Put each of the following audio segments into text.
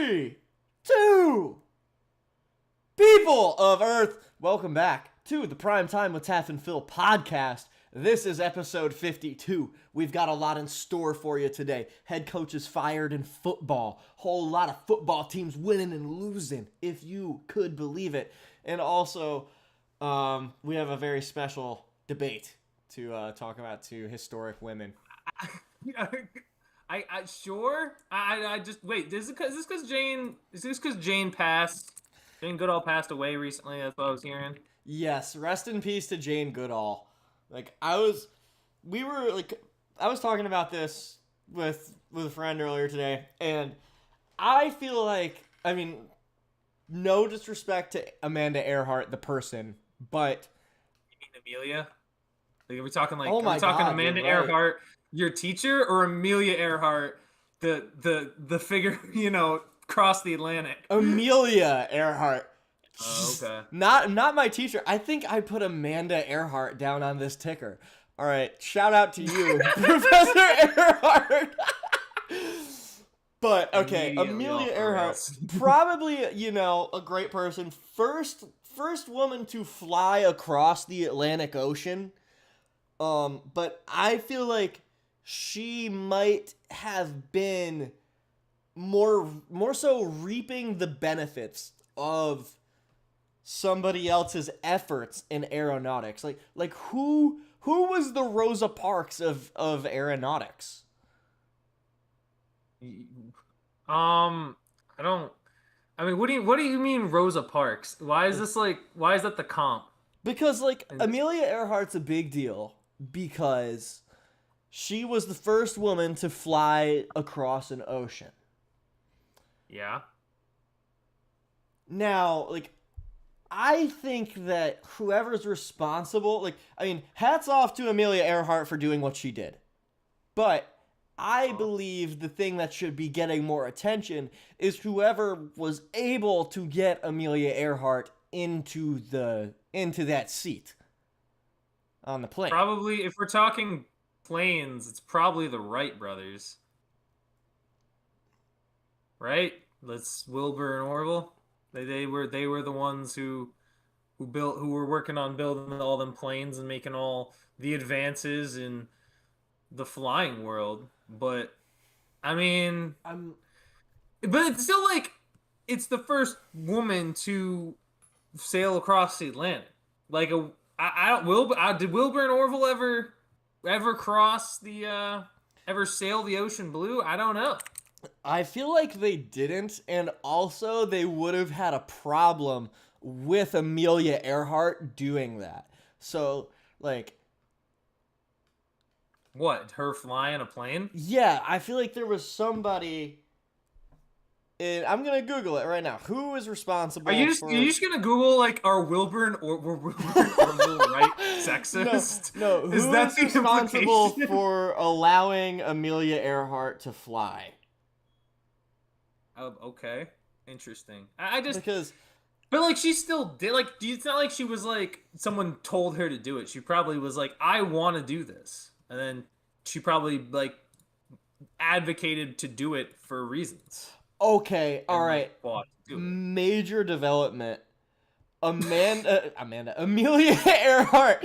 3, 2, people of Earth, welcome back to the Prime Time with Taff and Phil podcast. This is episode 52. We've got a lot in store for you today. Head coaches fired in football. Whole lot of football teams winning and losing, if you could believe it. And also, we have a very special debate to talk about two historic women. I sure. I just wait. Is this because Jane passed? Jane Goodall passed away recently. That's what I was hearing. Yes, rest in peace to Jane Goodall. I was talking about this with a friend earlier today, and I feel like, I mean, no disrespect to Amanda Ehrhardt, the person, but You mean Amelia? Are we talking oh my God, Amanda you're right. Ehrhardt, your teacher, or Amelia Earhart, the figure, across the Atlantic? Amelia Earhart. Oh, okay. Not my teacher. I think I put Amanda Earhart down on this ticker. All right, shout out to you, Professor Earhart. But okay, Amelia Earhart, probably a great person. First woman to fly across the Atlantic Ocean. But I feel like she might have been more so reaping the benefits of somebody else's efforts in aeronautics. Like who was the Rosa Parks of aeronautics? I don't. I mean, what do you mean Rosa Parks? Why is that the comp? Because Amelia Earhart's a big deal because she was the first woman to fly across an ocean. Yeah. Now, I think that whoever's responsible, hats off to Amelia Earhart for doing what she did. But I believe the thing that should be getting more attention is whoever was able to get Amelia Earhart into that seat on the plane. Probably, if we're talking planes, it's probably the Wright brothers. Right? Let's Wilbur and Orville. They were the ones who were working on building all them planes and making all the advances in the flying world. But I mean, but it's still it's the first woman to sail across the Atlantic. Did Wilbur and Orville ever cross ever sail the ocean blue? I don't know. I feel like they didn't, and also they would have had a problem with Amelia Earhart doing that. So, what, her flying a plane? Yeah, I feel like there was somebody. And I'm gonna Google it right now. Who is responsible? Are you just gonna Google are Wilbur and Orville right sexist? No. Who is responsible for allowing Amelia Earhart to fly? Okay, interesting. But she still did. It's not like she was someone told her to do it. She probably was I want to do this, and then she probably advocated to do it for reasons. Okay, all right. Major development. Amelia Earhart.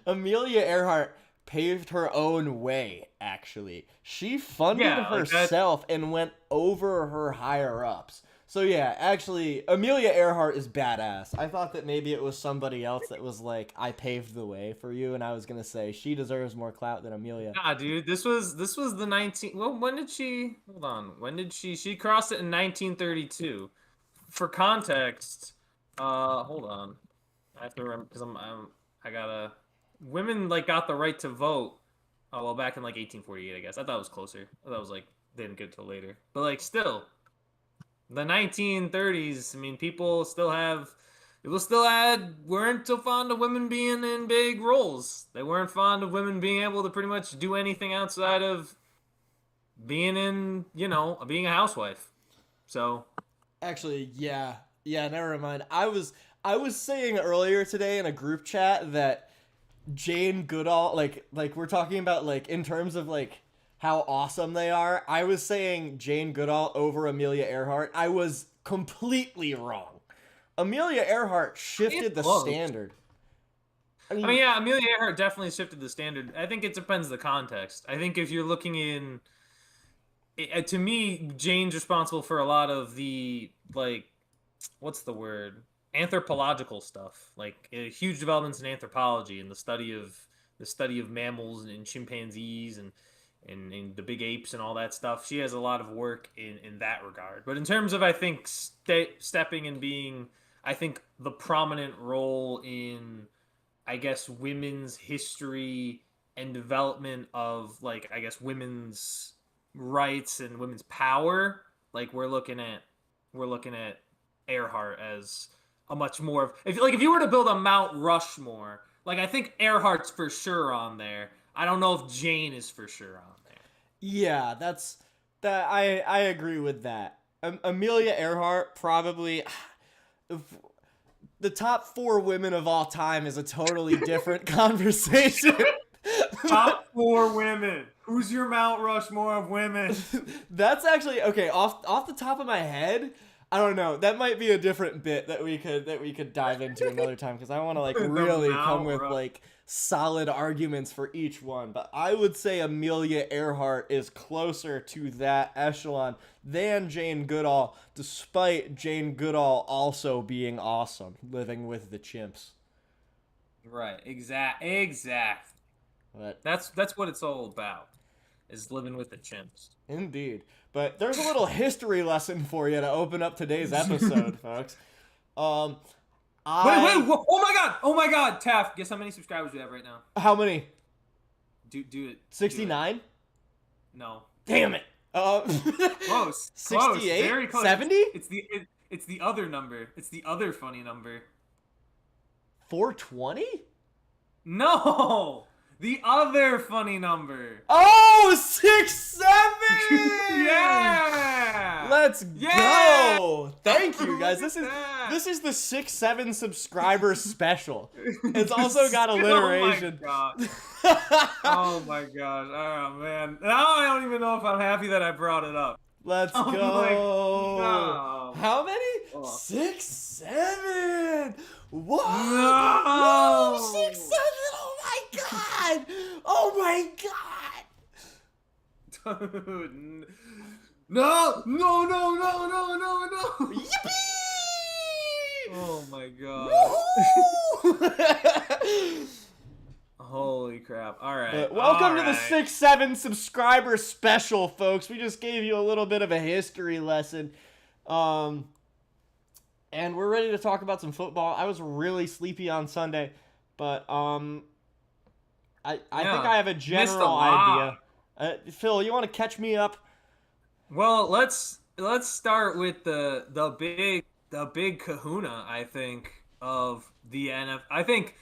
Amelia Earhart paved her own way, actually. She funded herself and went over her higher-ups. So yeah, actually, Amelia Earhart is badass. I thought that maybe it was somebody else that was I paved the way for you, and I was gonna say she deserves more clout than Amelia. Nah, dude, this was the 19. Well, when did she? Hold on. When did she? She crossed it in 1932. For context, hold on. I have to remember because I gotta. Women got the right to vote. Oh well, back in 1848, I guess. I thought it was closer. I thought it was they didn't get till later. But still, the 1930s. I mean, people still weren't so fond of women being in big roles. They weren't fond of women being able to pretty much do anything outside of being in, being a housewife. So, actually, yeah, never mind. I was saying earlier today in a group chat that Jane Goodall, we're talking about in terms of how awesome they are. I was saying Jane Goodall over Amelia Earhart. I was completely wrong. Amelia Earhart shifted the standard. I mean, yeah, Amelia Earhart definitely shifted the standard. I think it depends the context. I think if you're looking in, to me, Jane's responsible for a lot of the, like, what's the word? Anthropological stuff, like huge developments in anthropology and the study of mammals and chimpanzees and the big apes and all that stuff. She has a lot of work in that regard. But in terms of, I think, stepping and being, I think, the prominent role in, I guess, women's history and development of, like, I guess, women's rights and women's power, like, we're looking at Earhart as a much more, if you were to build a Mount Rushmore, like, I think Earhart's for sure on there. I don't know if Jane is for sure on there. Yeah, I agree with that. Amelia Earhart probably the top 4 women of all time is a totally different conversation. Top 4 women. Who's your Mount Rushmore of women? That's actually okay. Off the top of my head, I don't know. That might be a different bit that we could dive into another time, because I want to, like, really come with, like, solid arguments for each one. But I would say Amelia Earhart is closer to that echelon than Jane Goodall, despite Jane Goodall also being awesome, living with the chimps. Right. Exact. But That's what it's all about, is living with the chimps. Indeed. But there's a little history lesson for you to open up today's episode, folks. Wait, oh my god, Taff, guess how many subscribers we have right now? How many? Do it. 69? No. Damn it. Close. 68? Very close. 70? It's the other number. It's the other funny number. 420? No! The other funny number. Oh, 67! Yeah! Let's go! Thank you, guys. This is the 6-7 subscriber special. It's also got alliteration. Oh my gosh. Oh man. Now I don't even know if I'm happy that I brought it up. Let's go. No. How many? 6, 7. What? No. 6, 7. Oh my god. Oh my god. Dude. No. Yippee! Oh my god. Holy crap. All right. But welcome to the 6-7 subscriber special, folks. We just gave you a little bit of a history lesson. And we're ready to talk about some football. I was really sleepy on Sunday, but I think I have a general idea. Phil, you want to catch me up? Well, let's start with the big kahuna, I think, of the NFL. I think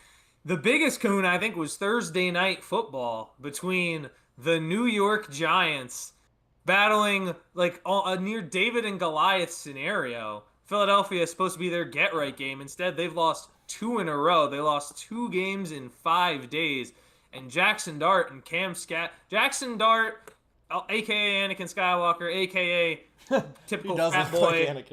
the biggest kahuna, I think, was Thursday night football between the New York Giants battling, like, a near David and Goliath scenario. Philadelphia is supposed to be their get-right game. Instead, they've lost 2 in a row. They lost 2 games in 5 days. And Jackson Dart and Jackson Dart, a.k.a. Anakin Skywalker, a.k.a. typical frat boy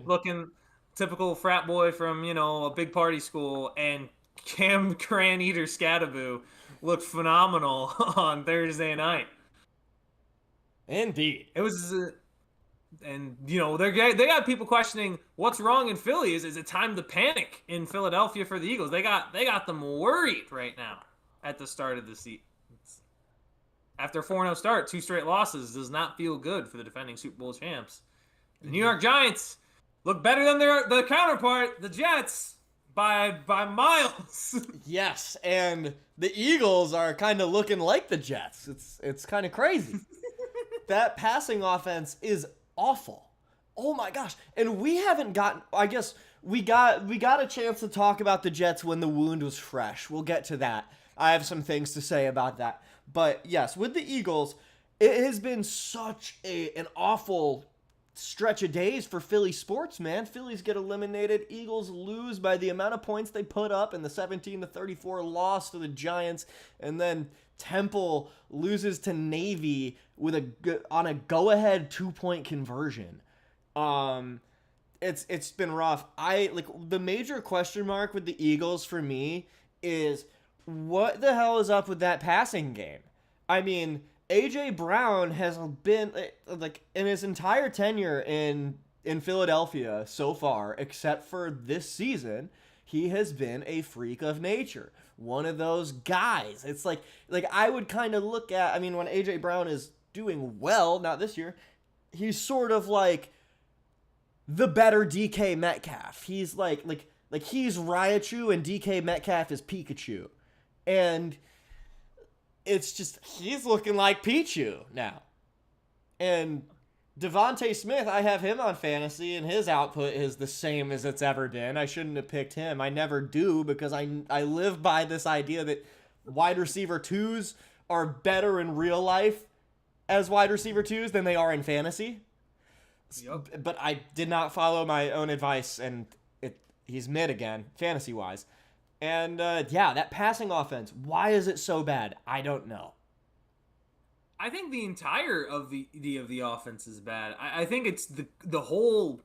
typical frat boy from, a big party school, and Cam Cran Eater Scattaboo looked phenomenal on Thursday night. Indeed. It was, and they got people questioning what's wrong in Philly. Is it time to panic in Philadelphia for the Eagles? They got them worried right now at the start of the season. After a 4-0 start, 2 straight losses does not feel good for the defending Super Bowl champs. The New York Giants look better than their counterpart, the Jets, by miles. Yes, and the Eagles are kind of looking like the Jets. It's kind of crazy. That passing offense is awful. Oh my gosh. And we haven't gotten, I guess we got a chance to talk about the Jets when the wound was fresh. We'll get to that. I have some things to say about that. But yes, with the Eagles, it has been such an awful stretch of days for Philly sports, man. Phillies get eliminated. Eagles lose by the amount of points they put up in the 17-34 loss to the Giants. And then Temple loses to Navy with on a go-ahead 2-point conversion. It's been rough. I like the major question mark with the Eagles for me is what the hell is up with that passing game? I mean, AJ Brown has been like in his entire tenure in Philadelphia so far, except for this season, he has been a freak of nature. One of those guys. It's like I would kind of look at, I mean, when AJ Brown is doing well, not this year, he's sort of like the better DK Metcalf. He's like he's Raichu and DK Metcalf is Pikachu. And it's just he's looking like Pichu now. And Devontae Smith, I have him on fantasy, and his output is the same as it's ever been. I shouldn't have picked him. I never do because I live by this idea that wide receiver 2s are better in real life as wide receiver 2s than they are in fantasy. Yep. But I did not follow my own advice, and he's mid again, fantasy-wise. And, that passing offense, why is it so bad? I don't know. I think the entire of the offense is bad. I think it's the whole.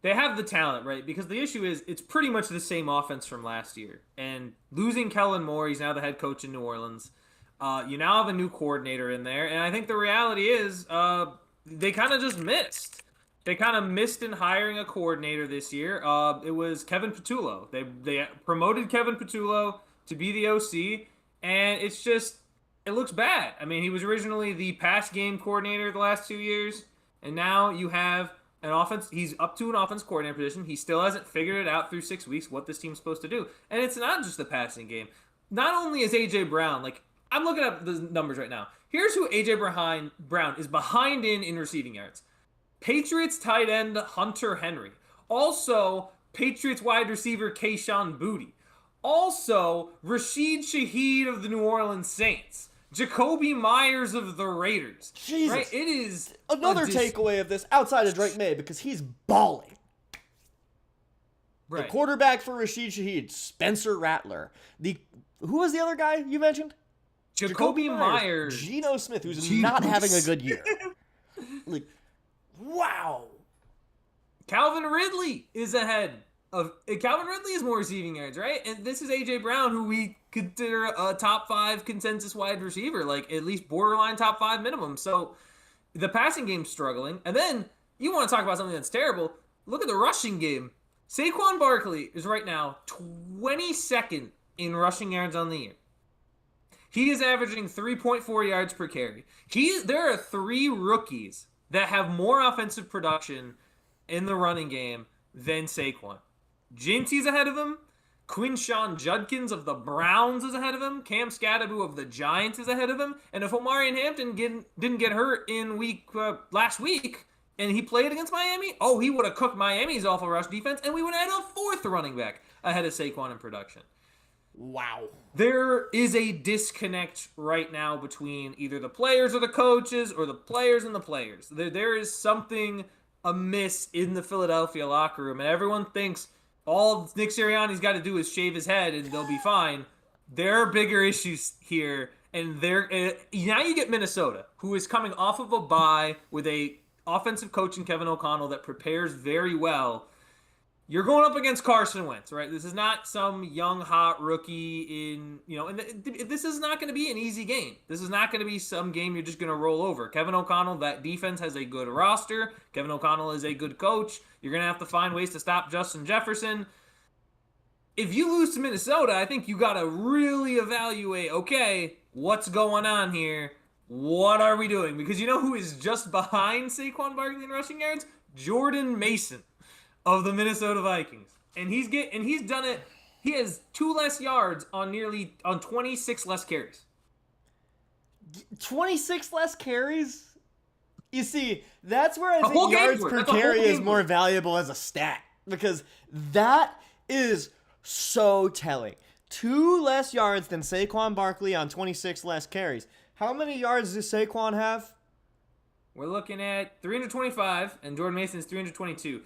They have the talent, right? Because the issue is it's pretty much the same offense from last year. And losing Kellen Moore, he's now the head coach in New Orleans. You now have a new coordinator in there, and I think the reality is they kind of just missed. They kind of missed in hiring a coordinator this year. It was Kevin Patullo. They promoted Kevin Patullo to be the OC, and it looks bad. I mean, he was originally the pass game coordinator the last 2 years, and now you have an offense. He's up to an offense coordinator position. He still hasn't figured it out through 6 weeks what this team's supposed to do. And it's not just the passing game. Not only is A.J. Brown, like, I'm looking up the numbers right now. Here's who A.J. Brown is behind in receiving yards. Patriots tight end Hunter Henry. Also, Patriots wide receiver Kayshon Boutte. Also, Rashid Shaheed of the New Orleans Saints. Jacoby Myers of the Raiders. Jesus. Right? It is another takeaway of this outside of Drake May because he's balling. Right. The quarterback for Rashid Shaheed, Spencer Rattler. Who was the other guy you mentioned? Jacoby Myers. Geno Smith, who's not having a good year. Like, wow. Calvin Ridley is ahead. Calvin Ridley is more receiving yards, right? And this is A.J. Brown, who we consider a top 5 consensus wide receiver, like at least borderline top 5 minimum. So the passing game's struggling. And then you want to talk about something that's terrible. Look at the rushing game. Saquon Barkley is right now 22nd in rushing yards on the year. He is averaging 3.4 yards per carry. There are 3 rookies that have more offensive production in the running game than Saquon. Jinty's ahead of him. Quinshawn Judkins of the Browns is ahead of him. Cam Scadaboo of the Giants is ahead of him. And if Omarion Hampton didn't get hurt in last week and he played against Miami, he would have cooked Miami's awful rush defense, and we would have had a 4th running back ahead of Saquon in production. Wow. There is a disconnect right now between either the players or the coaches or the players and the players. There is something amiss in the Philadelphia locker room, and everyone thinks all Nick Sirianni's got to do is shave his head and they'll be fine. There are bigger issues here, and now you get Minnesota, who is coming off of a bye with a offensive coach in Kevin O'Connell that prepares very well. You're going up against Carson Wentz, right? This is not some young, hot rookie and this is not going to be an easy game. This is not going to be some game you're just going to roll over. Kevin O'Connell, that defense has a good roster. Kevin O'Connell is a good coach. You're going to have to find ways to stop Justin Jefferson. If you lose to Minnesota, I think you got to really evaluate, okay, what's going on here? What are we doing? Because you know who is just behind Saquon Barkley in rushing yards? Jordan Mason of the Minnesota Vikings. And he's done it. He has 2 less yards on 26 less carries. 26 less carries? You see, that's where I think yards per carry is more valuable as a stat. Because that is so telling. 2 less yards than Saquon Barkley on 26 less carries. How many yards does Saquon have? We're looking at 325, and Jordan Mason is 323.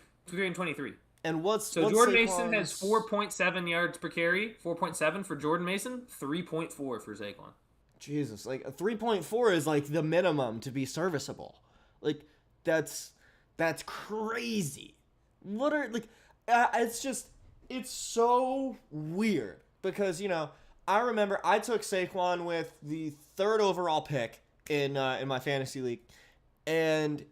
And what's Jordan Saquon's... Mason has 4.7 yards per carry. 4.7 for Jordan Mason. 3.4 for Saquon. Jesus, like a 3.4 is like the minimum to be serviceable. Like that's crazy. What are like? It's so weird because I remember I took Saquon with the 3rd overall pick in my fantasy league, and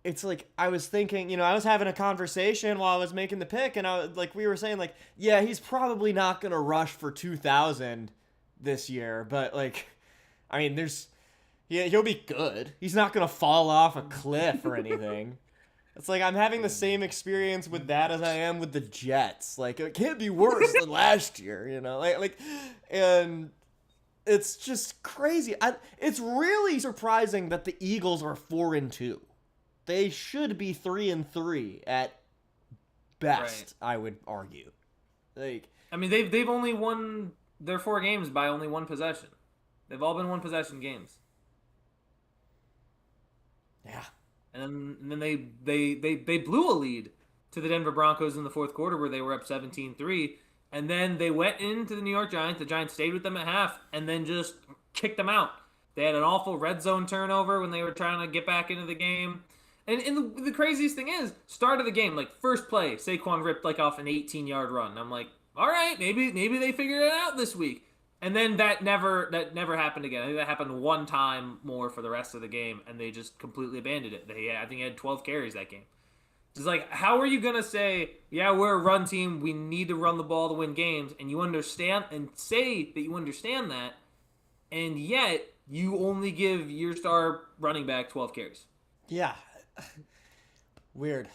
it's like I was thinking, I was having a conversation while I was making the pick, and we were saying like, yeah, he's probably not gonna rush for 2,000 this year, but like, I mean, he'll be good. He's not gonna fall off a cliff or anything. It's like I'm having the same experience with that as I am with the Jets. Like it can't be worse than last year, and it's just crazy. It's really surprising that the Eagles are 4-2. They should be 3-3 at best. Right. I would argue. Like, I mean, they've only won their 4 games by only 1 possession. They've all been 1 possession games. Yeah. And then they blew a lead to the Denver Broncos in the 4th quarter where they were up 17-3. And then they went into the New York Giants. The Giants stayed with them at half and then just kicked them out. They had an awful red zone turnover when they were trying to get back into the game. And the craziest thing is, start of the game, like first play, Saquon ripped like off an 18-yard run. And I'm like, all right, maybe they figured it out this week. And then that never happened again. I think that happened one time more for the rest of the game, and they just completely abandoned it. I think he had 12 carries that game. It's like, how are you gonna say, yeah, we're a run team, we need to run the ball to win games, and you understand and say that you understand that, and yet you only give your star running back 12 carries? Yeah. Weird.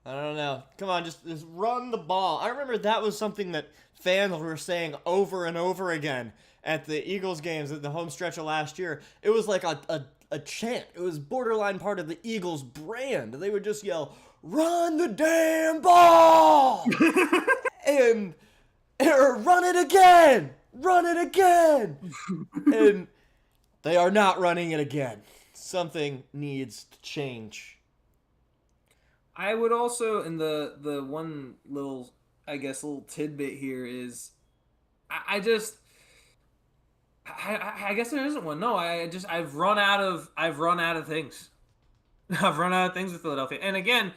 I don't know. Come on, just run the ball. I remember that was something that fans were saying over and over again at the Eagles games at the home stretch of last year. It was like a chant. It was borderline part of the Eagles brand. They would just yell, "Run the damn ball!" or "Run it again! Run it again!" And they are not running it again. Something needs to change. I would also, and the one little, I guess, little tidbit here is, I guess there isn't one. No, I've run out of things. I've run out of things with Philadelphia. And again,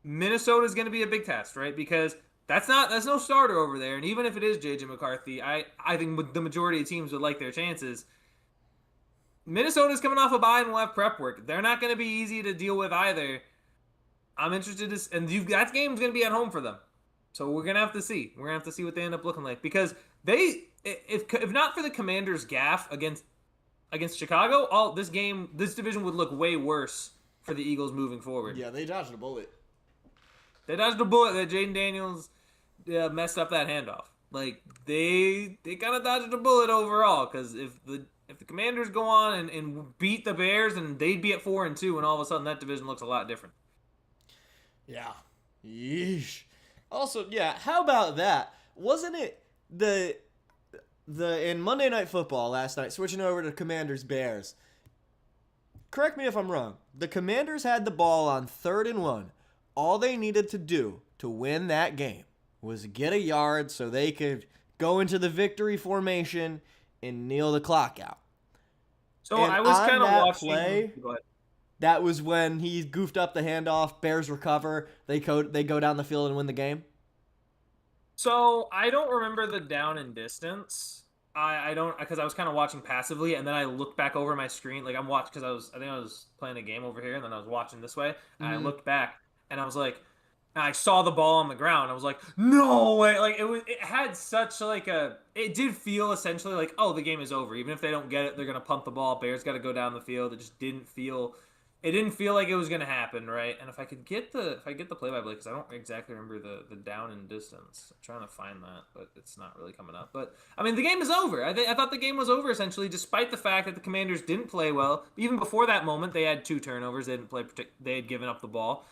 Minnesota's going to be a big test, right? Because that's no starter over there. And even if it is JJ McCarthy, I think the majority of teams would like their chances. Minnesota's coming off a bye and will have prep work. They're not going to be easy to deal with either. I'm interested to, and that game's going to be at home for them. So we're going to have to see. We're going to have to see what they end up looking like. Because if not for the Commanders' gaffe against Chicago, this division would look way worse for the Eagles moving forward. Yeah, they dodged a bullet. They dodged a bullet that Jaden Daniels messed up that handoff. Like, they kind of dodged a bullet overall. Because if the Commanders go on and beat the Bears, and they'd be at 4-2, and all of a sudden that division looks a lot different. Yeah. Yeesh. Also, yeah, how about that? Wasn't it the in Monday Night Football last night, switching over to Commanders Bears? Correct me if I'm wrong. The Commanders had the ball on 3rd and 1. All they needed to do to win that game was get a yard so they could go into the victory formation and kneel the clock out. So and I was kind of watching. Play, that was when he goofed up the handoff. Bears recover. They go down the field and win the game. So I don't remember the down and distance. I don't, because I was kind of watching passively, and then I looked back over my screen. Like I'm watching because I think I was playing a game over here, and then I was watching this way, and I looked back, and I was like, and I saw the ball on the ground. I was like, no way! Like it had such like it did feel essentially like, oh, the game is over. Even if they don't get it, they're gonna pump the ball. Bears got to go down the field. It just didn't feel. It didn't feel like it was gonna happen, right? And if I get the play-by-play, because I don't exactly remember the down and distance. I'm trying to find that, but it's not really coming up. But I mean, the game is over. I thought the game was over essentially, despite the fact that the Commanders didn't play well. Even before that moment, they had 2 turnovers. They didn't play. They had given up the ball,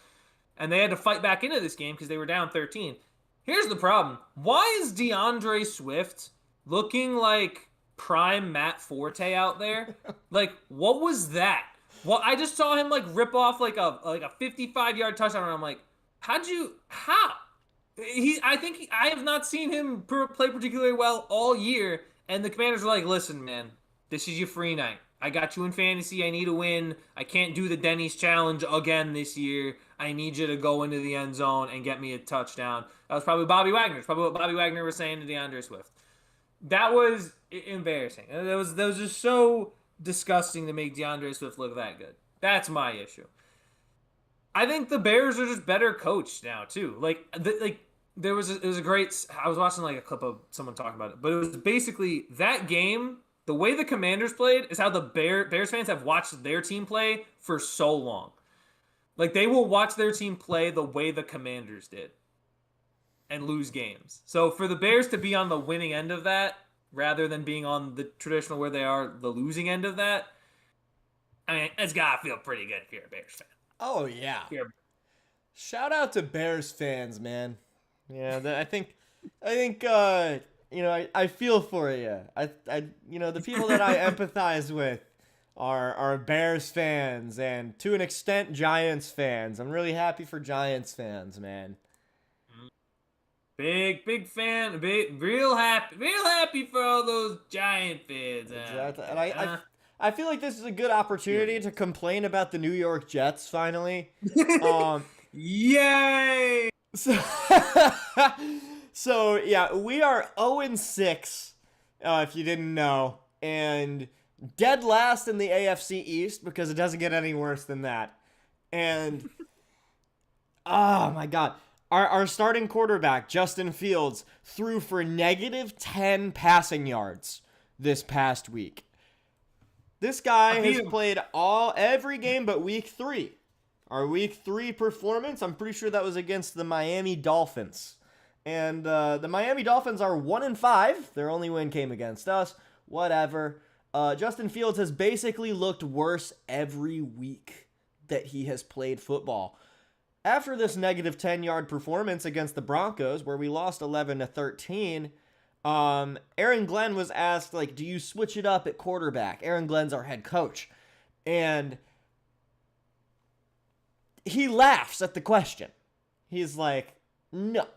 and they had to fight back into this game because they were down 13. Here's the problem: why is DeAndre Swift looking like prime Matt Forte out there? Like, what was that? Well, I just saw him like rip off like a 55-yard touchdown, and I'm like, how? I have not seen him play particularly well all year, And the Commanders are like, listen, man, this is your free night. I got you in fantasy. I need a win. I can't do the Denny's challenge again this year. I need you to go into the end zone and get me a touchdown. That was probably Bobby Wagner. It's probably what Bobby Wagner was saying to DeAndre Swift. That was embarrassing. That was just so disgusting to make DeAndre Swift look that good. That's my issue. I think the Bears are just better coached now too. It was a great. I was watching like a clip of someone talking about it, but it was basically that game. The way the Commanders played is how the Bears fans have watched their team play for so long. Like they will watch their team play the way the Commanders did and lose games. So for the Bears to be on the winning end of that rather than being on the traditional where they are the losing end of that, I mean, it's gotta feel pretty good if you're a Bears fan. Oh yeah. Shout out to Bears fans, man. Yeah, I think I feel for you. The people that I empathize with are Bears fans and to an extent Giants fans. I'm really happy for Giants fans, man. Big fan, real happy for all those Giant fans. Exactly. And I feel like this is a good opportunity to complain about the New York Jets finally. Yay! So yeah, we are 0-6, if you didn't know, and dead last in the AFC East because it doesn't get any worse than that. And oh my God, our starting quarterback Justin Fields threw for -10 passing yards this past week. This guy has played every game but week 3. Our week 3 performance, I'm pretty sure that was against the Miami Dolphins. And the Miami Dolphins are 1-5. Their only win came against us. Whatever. Justin Fields has basically looked worse every week that he has played football. After this -10-yard performance against the Broncos, where we lost 11-13, Aaron Glenn was asked, like, do you switch it up at quarterback? Aaron Glenn's our head coach. And he laughs at the question. He's like, no.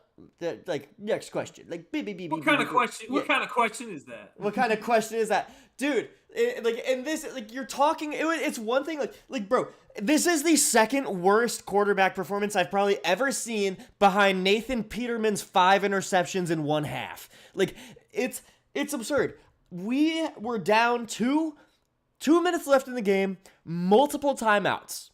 Next question. Like, what kind of question? What kind of question is that? What kind of question is that, dude? You're talking. It's one thing. Bro, this is the second worst quarterback performance I've probably ever seen, behind Nathan Peterman's 5 interceptions in one half. Like, it's absurd. We were down 2 minutes left in the game, multiple timeouts.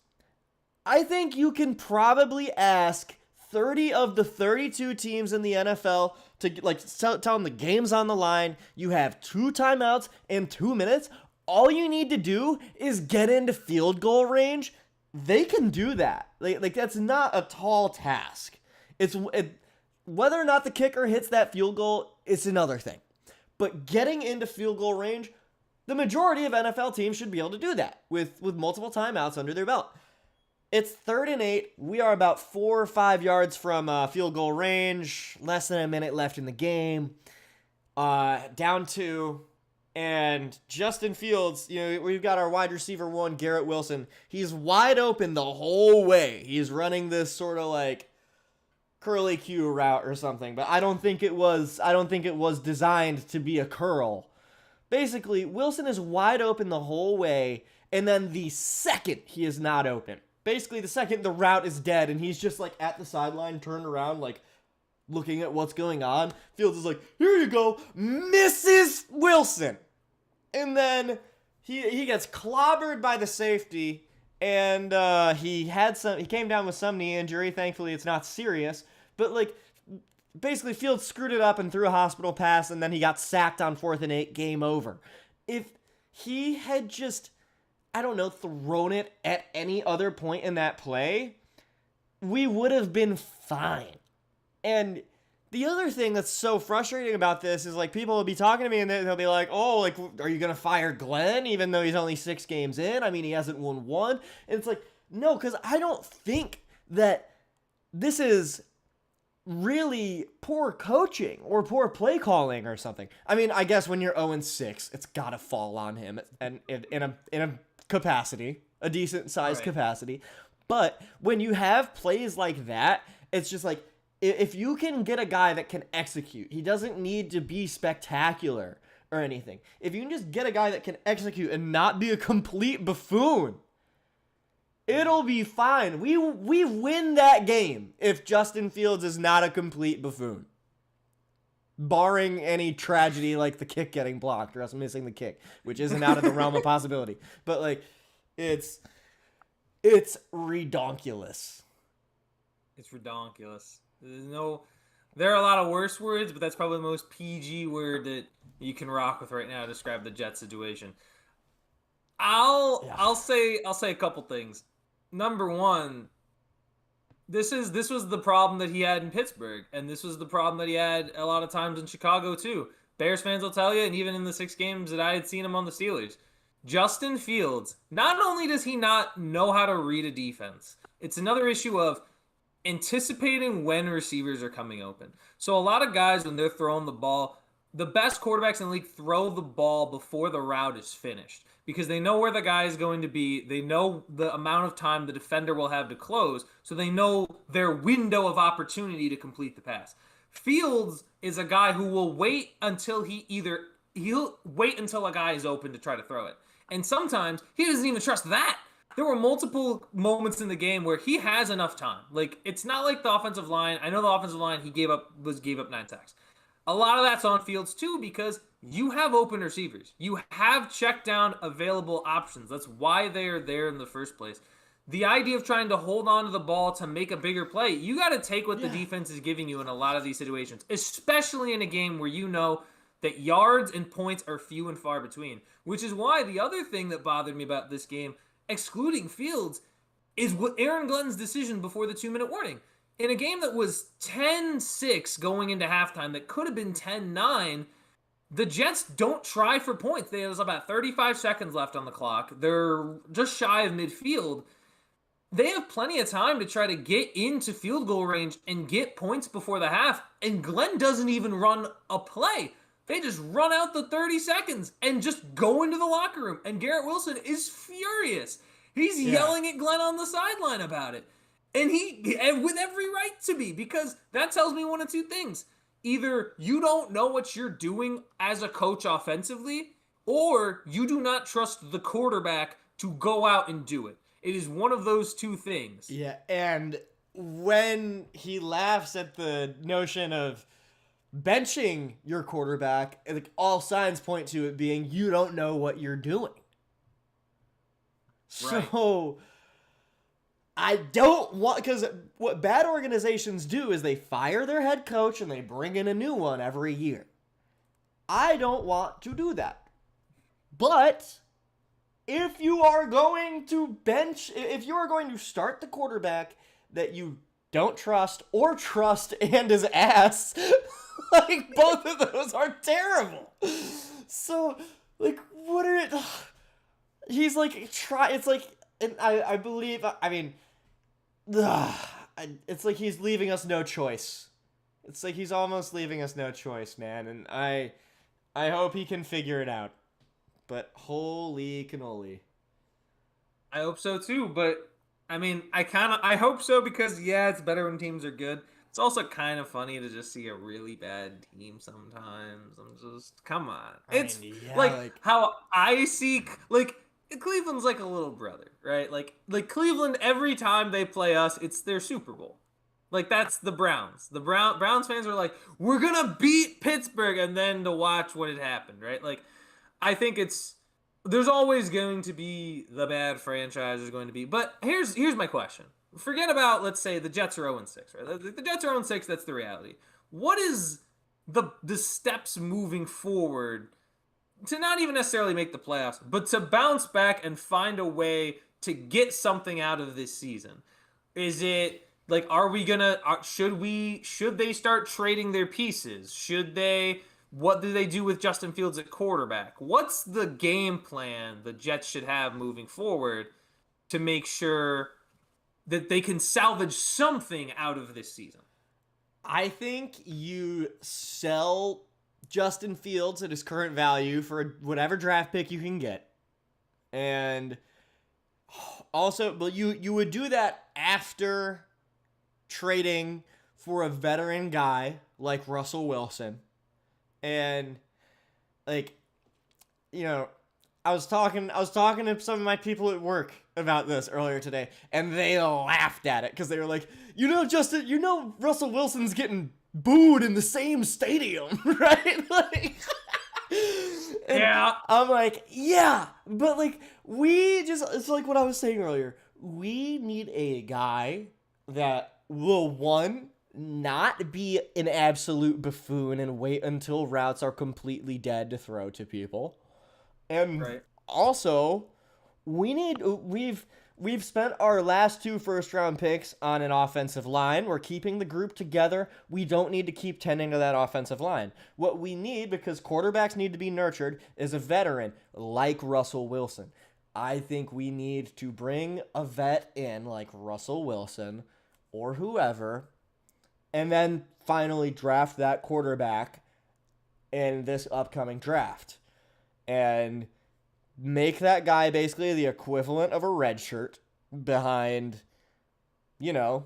I think you can probably ask 30 of the 32 teams in the NFL to tell them the game's on the line. You have 2 timeouts in 2 minutes. All you need to do is get into field goal range. They can do that. Like that's not a tall task. Whether or not the kicker hits that field goal, it's another thing. But getting into field goal range, the majority of NFL teams should be able to do that with multiple timeouts under their belt. It's 3rd and 8. We are about 4 or 5 yards from field goal range. Less than a minute left in the game. Down 2. And Justin Fields, we've got our wide receiver 1, Garrett Wilson. He's wide open the whole way. He's running this sort of like curly Q route or something. But I don't think it was designed to be a curl. Basically, Wilson is wide open the whole way. And then the second he is not open, basically the second the route is dead and he's just like at the sideline, turned around, like looking at what's going on, Fields is like, here you go, Mrs. Wilson. And then he gets clobbered by the safety, and he came down with some knee injury. Thankfully it's not serious, but like basically Fields screwed it up and threw a hospital pass, and then he got sacked on 4th and 8, game over. If he had just, I don't know, thrown it at any other point in that play, we would have been fine. And the other thing that's so frustrating about this is, like, people will be talking to me and they'll be like, oh, like, are you going to fire Glenn even though he's only 6 games in? I mean, he hasn't won one. And it's like, no, because I don't think that this is really poor coaching or poor play calling or something. I mean, I guess when you're 0-6, it's got to fall on him and in a capacity, a decent sized capacity. But when you have plays like that, it's just like, if you can get a guy that can execute, he doesn't need to be spectacular. or anything. If you can just get a guy that can execute and not be a complete buffoon, it'll be fine. We win that game if Justin Fields is not a complete buffoon. Barring any tragedy like the kick getting blocked or us missing the kick, which isn't out of the realm of possibility. But, like, it's redonkulous. It's redonkulous. There are a lot of worse words, but that's probably the most PG word that you can rock with right now to describe the Jets situation. I'll say a couple things. Number one, this was the problem that he had in Pittsburgh, and this was the problem that he had a lot of times in Chicago too. Bears fans will tell you, and even in the 6 games that I had seen him on the Steelers, Justin Fields, not only does he not know how to read a defense, it's another issue of anticipating when receivers are coming open. So a lot of guys, when they're throwing the ball, the best quarterbacks in the league throw the ball before the route is finished because they know where the guy is going to be. They know the amount of time the defender will have to close, so they know their window of opportunity to complete the pass. Fields is a guy who will wait until he'll wait until a guy is open to try to throw it. And sometimes he doesn't even trust that. There were multiple moments in the game where he has enough time. Like, it's not like the offensive line. I know the offensive line, he gave up 9 sacks. A lot of that's on Fields too because you have open receivers. You have check down available options. That's why they are there in the first place. The idea of trying to hold on to the ball to make a bigger play, you got to take what the defense is giving you in a lot of these situations, especially in a game where you know that yards and points are few and far between, which is why the other thing that bothered me about this game, excluding Fields, is what Aaron Glenn's decision before the 2-minute warning. In a game that was 10-6 going into halftime, that could have been 10-9, the Jets don't try for points. There's about 35 seconds left on the clock. They're just shy of midfield. They have plenty of time to try to get into field goal range and get points before the half, and Glenn doesn't even run a play. They just run out the 30 seconds and just go into the locker room, and Garrett Wilson is furious. He's yelling at Glenn on the sideline about it. And with every right to be, because that tells me one of two things. Either you don't know what you're doing as a coach offensively, or you do not trust the quarterback to go out and do it. It is one of those two things. Yeah, and when he laughs at the notion of benching your quarterback, like, all signs point to it being you don't know what you're doing. Right. So I don't want, because what bad organizations do is they fire their head coach and they bring in a new one every year. I don't want to do that. But if you are going to start the quarterback that you don't trust or trust and his ass, like, both of those are terrible. So, like, what are it? He's like, it's like, and I believe, I mean, it's like he's leaving us no choice. It's like he's almost leaving us no choice, man. And I hope he can figure it out. But holy cannoli. I hope so too, but I mean, I hope so because, yeah, it's better when teams are good. It's also kind of funny to just see a really bad team sometimes. I'm just, come on. It's like how I see, like, Cleveland's like a little brother, right? Like Cleveland, every time they play us, it's their Super Bowl. Like, that's the Browns. The Browns fans are like, we're going to beat Pittsburgh, and then to watch what had happened, right? Like, I think there's always going to be the bad franchise. There's going to be, but here's my question. Forget about, let's say, the Jets are 0-6, right? The Jets are 0-6, that's the reality. What is the steps moving forward to not even necessarily make the playoffs, but to bounce back and find a way to get something out of this season? Is it, like, should they start trading their pieces? What do they do with Justin Fields at quarterback? What's the game plan the Jets should have moving forward to make sure that they can salvage something out of this season? I think you sell Justin Fields at his current value for whatever draft pick you can get. And also, but you would do that after trading for a veteran guy like Russell Wilson. And, like, you know, I was talking to some of my people at work about this earlier today, and they laughed at it because they were like, Justin, Russell Wilson's getting booed in the same stadium, right? Like, and Yeah. I'm like, yeah, but like it's like what I was saying earlier. We need a guy that will one not be an absolute buffoon and wait until routes are completely dead to throw to people. And Right. also, we've spent our last two first round picks on an offensive line. We're keeping the group together. We don't need to keep tending to that offensive line. What we need, because quarterbacks need to be nurtured, is a veteran like Russell Wilson. I think we need to bring a vet in like Russell Wilson or whoever, and then finally draft that quarterback in this upcoming draft. And make that guy basically the equivalent of a red shirt behind,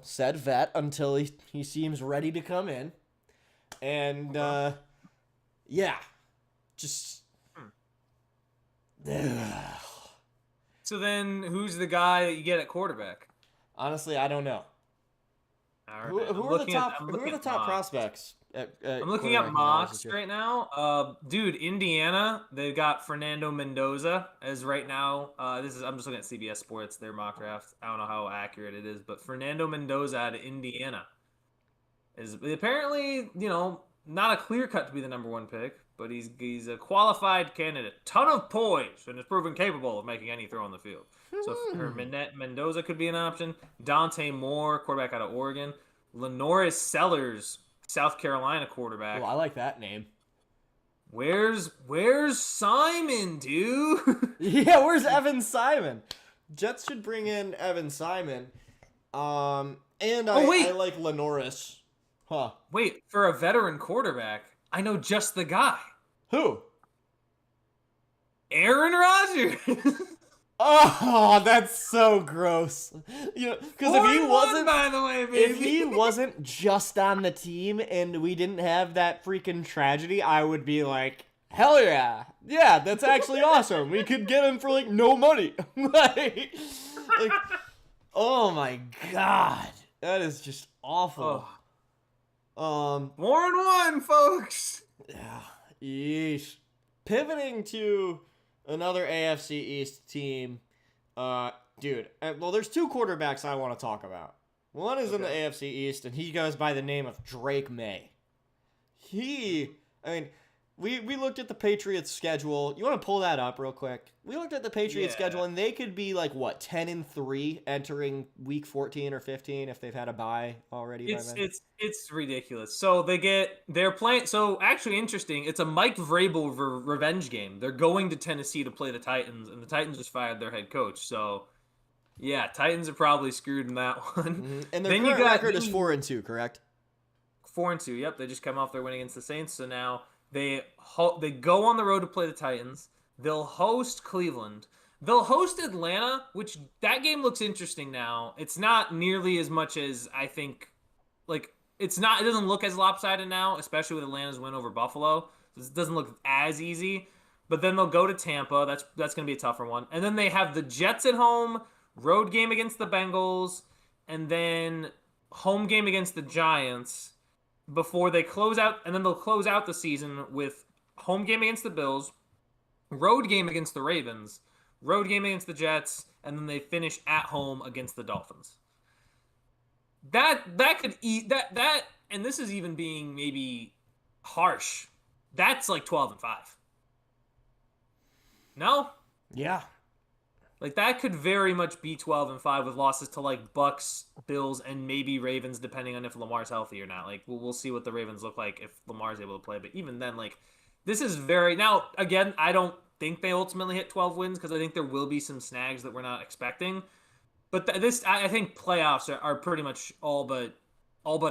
said vet until he seems ready to come in. And, yeah, just. So then, who's the guy that you get at quarterback? Honestly, I don't know. All Who, right. who are the top prospects? I'm looking at mocks right now. Dude, Indiana, they've got Fernando Mendoza as right now. I'm just looking at CBS Sports, their mock draft. I don't know how accurate it is, but Fernando Mendoza out of Indiana is apparently, not a clear cut to be the number one pick, but he's a qualified candidate. Ton of poise and is proven capable of making any throw on the field. So Mendoza could be an option. Dante Moore, quarterback out of Oregon. Lenoris Sellers, South Carolina quarterback. Oh, I like that name. Where's Simon, dude? Yeah, where's Evan Simon? Jets should bring in Evan Simon. And I like Lenoris. Huh. Wait, for a veteran quarterback, I know just the guy. Who? Aaron Rodgers. Oh, that's so gross. Because if he wasn't, by the way, baby. if he wasn't just on the team and we didn't have that freaking tragedy, I would be like, hell yeah, that's actually awesome. We could get him for like no money. like, oh my god, that is just awful. Oh. 4-1, folks. Yeah, yeesh. Pivoting to another AFC East team. Dude, well, there's two quarterbacks I want to talk about. One is in the AFC East, and he goes by the name of Drake May. We looked at the Patriots' schedule. You want to pull that up real quick? We looked at the Patriots' schedule, and they could be like, 10-3 entering week 14 or 15 if they've had a bye already. It's ridiculous. So they're playing. So actually interesting. It's a Mike Vrabel revenge game. They're going to Tennessee to play the Titans, and the Titans just fired their head coach. So yeah, Titans are probably screwed in that one. Mm-hmm. And their current record is 4-2, correct? 4-2. Yep, they just come off their win against the Saints. So now they go on the road to play the Titans. They'll host Cleveland. They'll host Atlanta, which that game looks interesting now. It's not nearly as much as I think. Like, it doesn't look as lopsided now, especially with Atlanta's win over Buffalo. It doesn't look as easy. But then they'll go to Tampa. That's going to be a tougher one. And then they have the Jets at home, road game against the Bengals, and then home game against the Giants before they close out. And then they'll close out the season with home game against the Bills, road game against the Ravens, road game against the Jets, and then they finish at home against the Dolphins. That could eat that, and this is even being maybe harsh. That's like 12-5. No? Yeah. Like that could very much be 12-5 with losses to like Bucks, Bills, and maybe Ravens, depending on if Lamar's healthy or not. Like we'll see what the Ravens look like if Lamar's able to play. But even then, like this is now again, I don't think they ultimately hit 12 wins because I think there will be some snags that we're not expecting. But I think playoffs are pretty much all but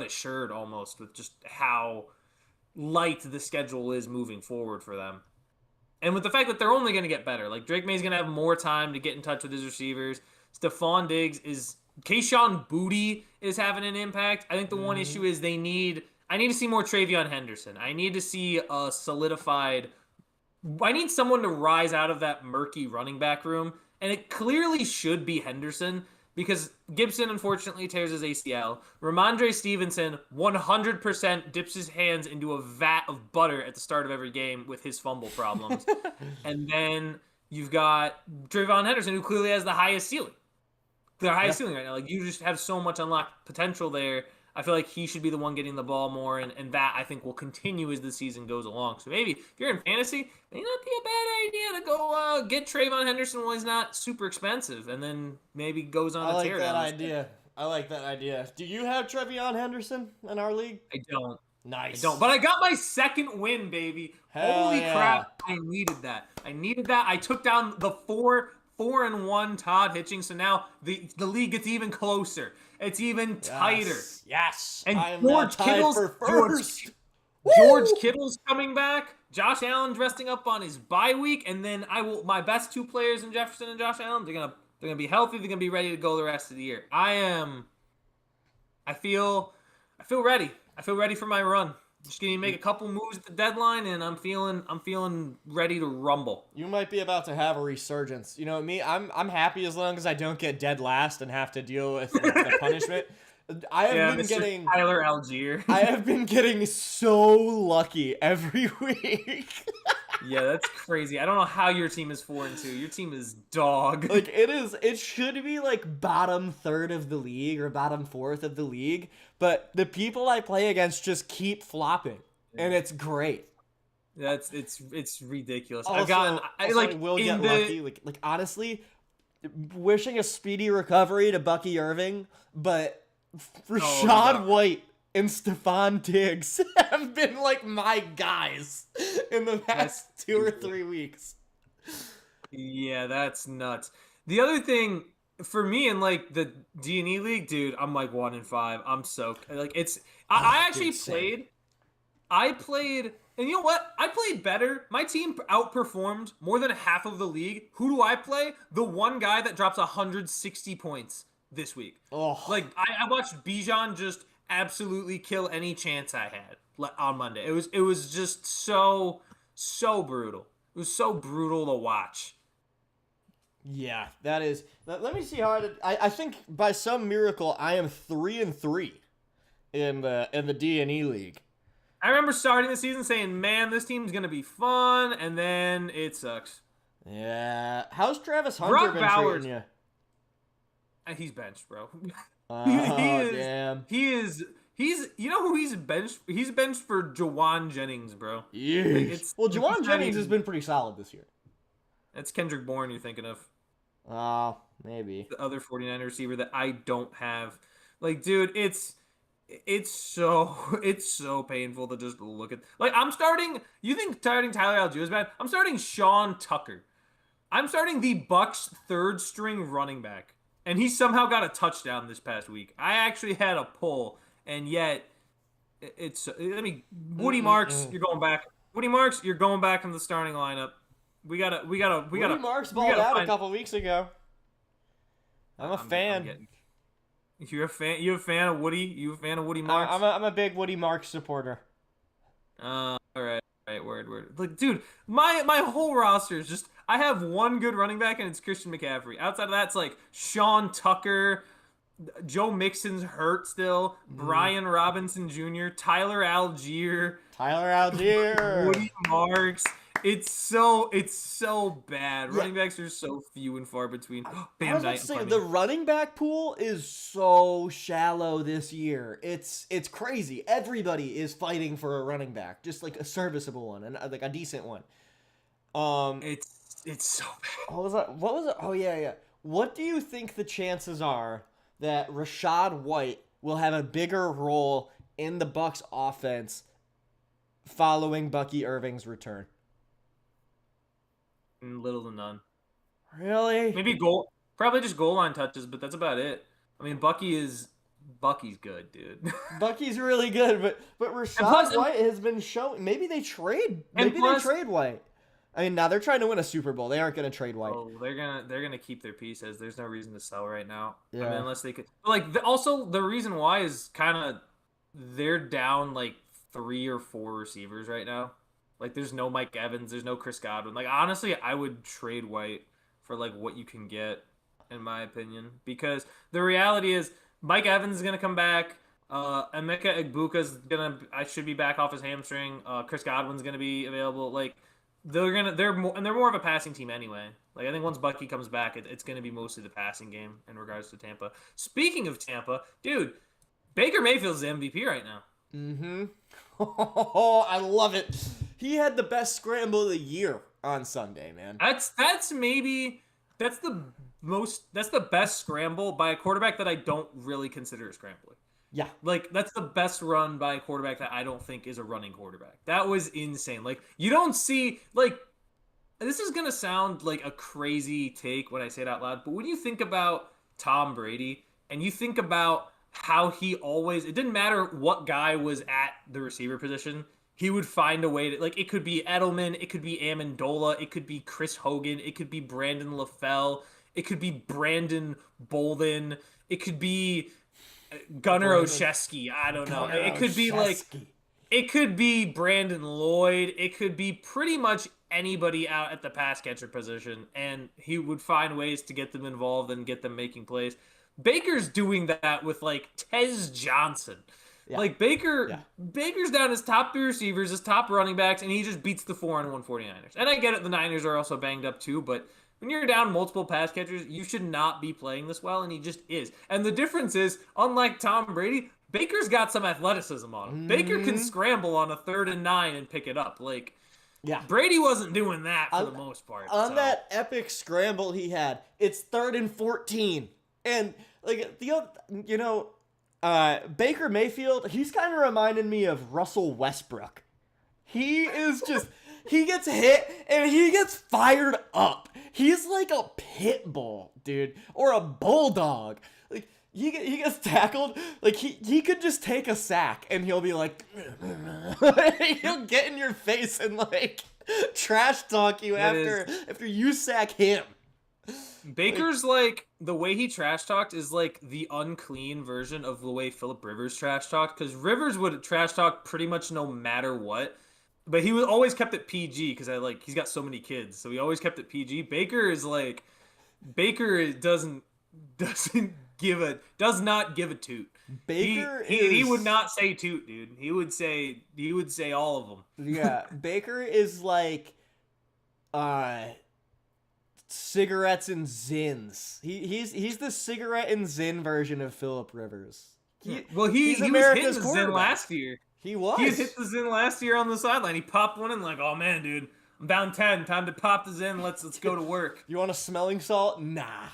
assured almost with just how light the schedule is moving forward for them. And with the fact that they're only going to get better. Like Drake May's going to have more time to get in touch with his receivers. Stephon Diggs Kayshon Boutte is having an impact. I think the one issue is I need to see more Travion Henderson. I need to see a solidified I need someone to rise out of that murky running back room, and it clearly should be Henderson because Gibson unfortunately tears his ACL. Ramondre Stevenson 100% dips his hands into a vat of butter at the start of every game with his fumble problems. And then you've got Trayvon Henderson, who clearly has the highest ceiling. The highest ceiling right now. Like, you just have so much unlocked potential there. I feel like he should be the one getting the ball more, and that, I think, will continue as the season goes along. So maybe, if you're in fantasy, it may not be a bad idea to go get Trayvon Henderson while he's not super expensive, and then maybe goes on a tear down. I like that idea. Do you have Trevion Henderson in our league? I don't. Nice. I don't. But I got my second win, baby. Holy crap. I needed that. I took down the 4-1 Todd Hitching, so now the league gets even closer. It's even tighter. Yes. And I am George Kittle's first. George Kittle's coming back. Josh Allen's resting up on his bye week, and then my best two players in Jefferson and Josh Allen, they're gonna be healthy. They're gonna be ready to go the rest of the year. I feel ready. I feel ready for my run. Just gonna make a couple moves at the deadline, and I'm feeling ready to rumble. You might be about to have a resurgence. You know me, I'm happy as long as I don't get dead last and have to deal with the punishment. I have been getting Tyler Algier. I have been getting so lucky every week. Yeah, that's crazy. I don't know how your team is 4-2. Your team is dog. Like, it should be like bottom third of the league or bottom fourth of the league, but the people I play against just keep flopping, and it's great. It's ridiculous. Also, I will get lucky. Like honestly, wishing a speedy recovery to Bucky Irving, but Rashad White and Stephon Diggs have been like my guys in the past 2 or 3 weeks. Yeah, that's nuts. The other thing for me in like the D&E league, dude, I'm like 1-5. I'm so like it's. I actually played. I played, and you know what? I played better. My team outperformed more than half of the league. Who do I play? The one guy that drops 160 points this week. Oh, like I watched Bijan just absolutely kill any chance I had on Monday. It was just so brutal. It was so brutal to watch. Yeah, that is. Let me see how I think by some miracle I am 3-3 in the D&E league. I remember starting the season saying, "Man, this team's gonna be fun," and then it sucks. Yeah, how's Travis Hunter been treating you? He's benched, bro. Damn. He's you know who he's benched? He's benched for Jawan Jennings, bro. Like, well, Jawan Jennings has been pretty solid this year. That's Kendrick Bourne you're thinking of. Maybe. The other 49er receiver that I don't have. Like, dude, it's so painful to just look at. Like, I'm starting. You think starting Tyler Algier is bad? I'm starting Sean Tucker. I'm starting the Bucks' third string running back, and he somehow got a touchdown this past week. I actually had a pull, and yet it's. Woody Marks, you're going back. Woody Marks, you're going back in the starting lineup. We gotta. Woody Marks balled out a couple weeks ago. I'm a fan. You're a fan. You a fan of Woody? You a fan of Woody Marks? I'm a big Woody Marks supporter. All right. Word. Like, dude, my whole roster is just. I have one good running back, and it's Christian McCaffrey. Outside of that, it's like Sean Tucker, Joe Mixon's hurt still, Brian Robinson Jr., Tyler Algier, Woody Marks. It's so bad. Yeah. Running backs are so few and far between. I was about to say, the running back pool is so shallow this year. It's crazy. Everybody is fighting for a running back, just like a serviceable one and like a decent one. It's so bad. What was it? Oh yeah. What do you think the chances are that Rashad White will have a bigger role in the Bucks offense following Bucky Irving's return? Little to none. Really? Maybe probably just goal line touches, but that's about it. I mean, Bucky's good, dude. Bucky's really good, but Rashad White has been showing. Maybe they trade White. I mean, now they're trying to win a Super Bowl. They aren't going to trade White. Oh, they're gonna keep their pieces. There's no reason to sell right now. Yeah. I mean, unless they could. But also the reason why is kind of they're down like 3 or 4 receivers right now. Like, there's no Mike Evans, there's no Chris Godwin. Like, honestly, I would trade White for like what you can get, in my opinion, because the reality is Mike Evans is gonna come back. Emeka Egbuka's gonna, I should be back off his hamstring. Chris Godwin's gonna be available. Like, they're more of a passing team anyway. Like, I think once Bucky comes back, it's gonna be mostly the passing game in regards to Tampa. Speaking of Tampa, dude, Baker Mayfield's the MVP right now. Mm-hmm. Oh, I love it. He had the best scramble of the year on Sunday, man. That's maybe that's the best scramble by a quarterback that I don't really consider a scrambler. Yeah. Like, that's the best run by a quarterback that I don't think is a running quarterback. That was insane. Like, you don't see, like, this is gonna sound like a crazy take when I say it out loud, but when you think about Tom Brady and you think about how he always, it didn't matter what guy was at the receiver position, he would find a way to, like, it could be Edelman, it could be Amendola, it could be Chris Hogan, it could be Brandon LaFell, it could be Brandon Bolden, it could be Gunnar Olszewski. I don't know. It could be like, it could be Brandon Lloyd. It could be pretty much anybody out at the pass catcher position, and he would find ways to get them involved and get them making plays. Baker's doing that with like Tez Johnson. Yeah. Like, Baker's down his top 3 receivers, his top running backs, and he just beats the 4-1 49ers. And I get it, the Niners are also banged up too, but when you're down multiple pass catchers, you should not be playing this well, and he just is. And the difference is, unlike Tom Brady, Baker's got some athleticism on him. Mm-hmm. Baker can scramble on a 3rd and 9 and pick it up. Like, yeah, Brady wasn't doing that for the most part. On that epic scramble he had, it's 3rd and 14. And, like, Baker Mayfield, he's kind of reminding me of Russell Westbrook. He is just, he gets hit and he gets fired up. He's like a pit bull, dude, or a bulldog. Like, he gets tackled, like, he could just take a sack and he'll be like, he'll get in your face and, like, trash talk you after you sack him. Baker's like, the way he trash talked is like the unclean version of the way Phillip Rivers trash talked, because Rivers would trash talk pretty much no matter what, but he was always kept it PG because he's got so many kids, so he always kept it PG. Baker does not give a toot. He would not say toot, dude. He would say all of them. Yeah, Baker is like cigarettes and zins. He's the cigarette and zin version of Phillip Rivers. He was hitting the zin last year. He was. He hit the zin last year on the sideline. He popped one and like, oh man, dude, I'm down 10. Time to pop the zin. Let's go to work. You want a smelling salt? Nah,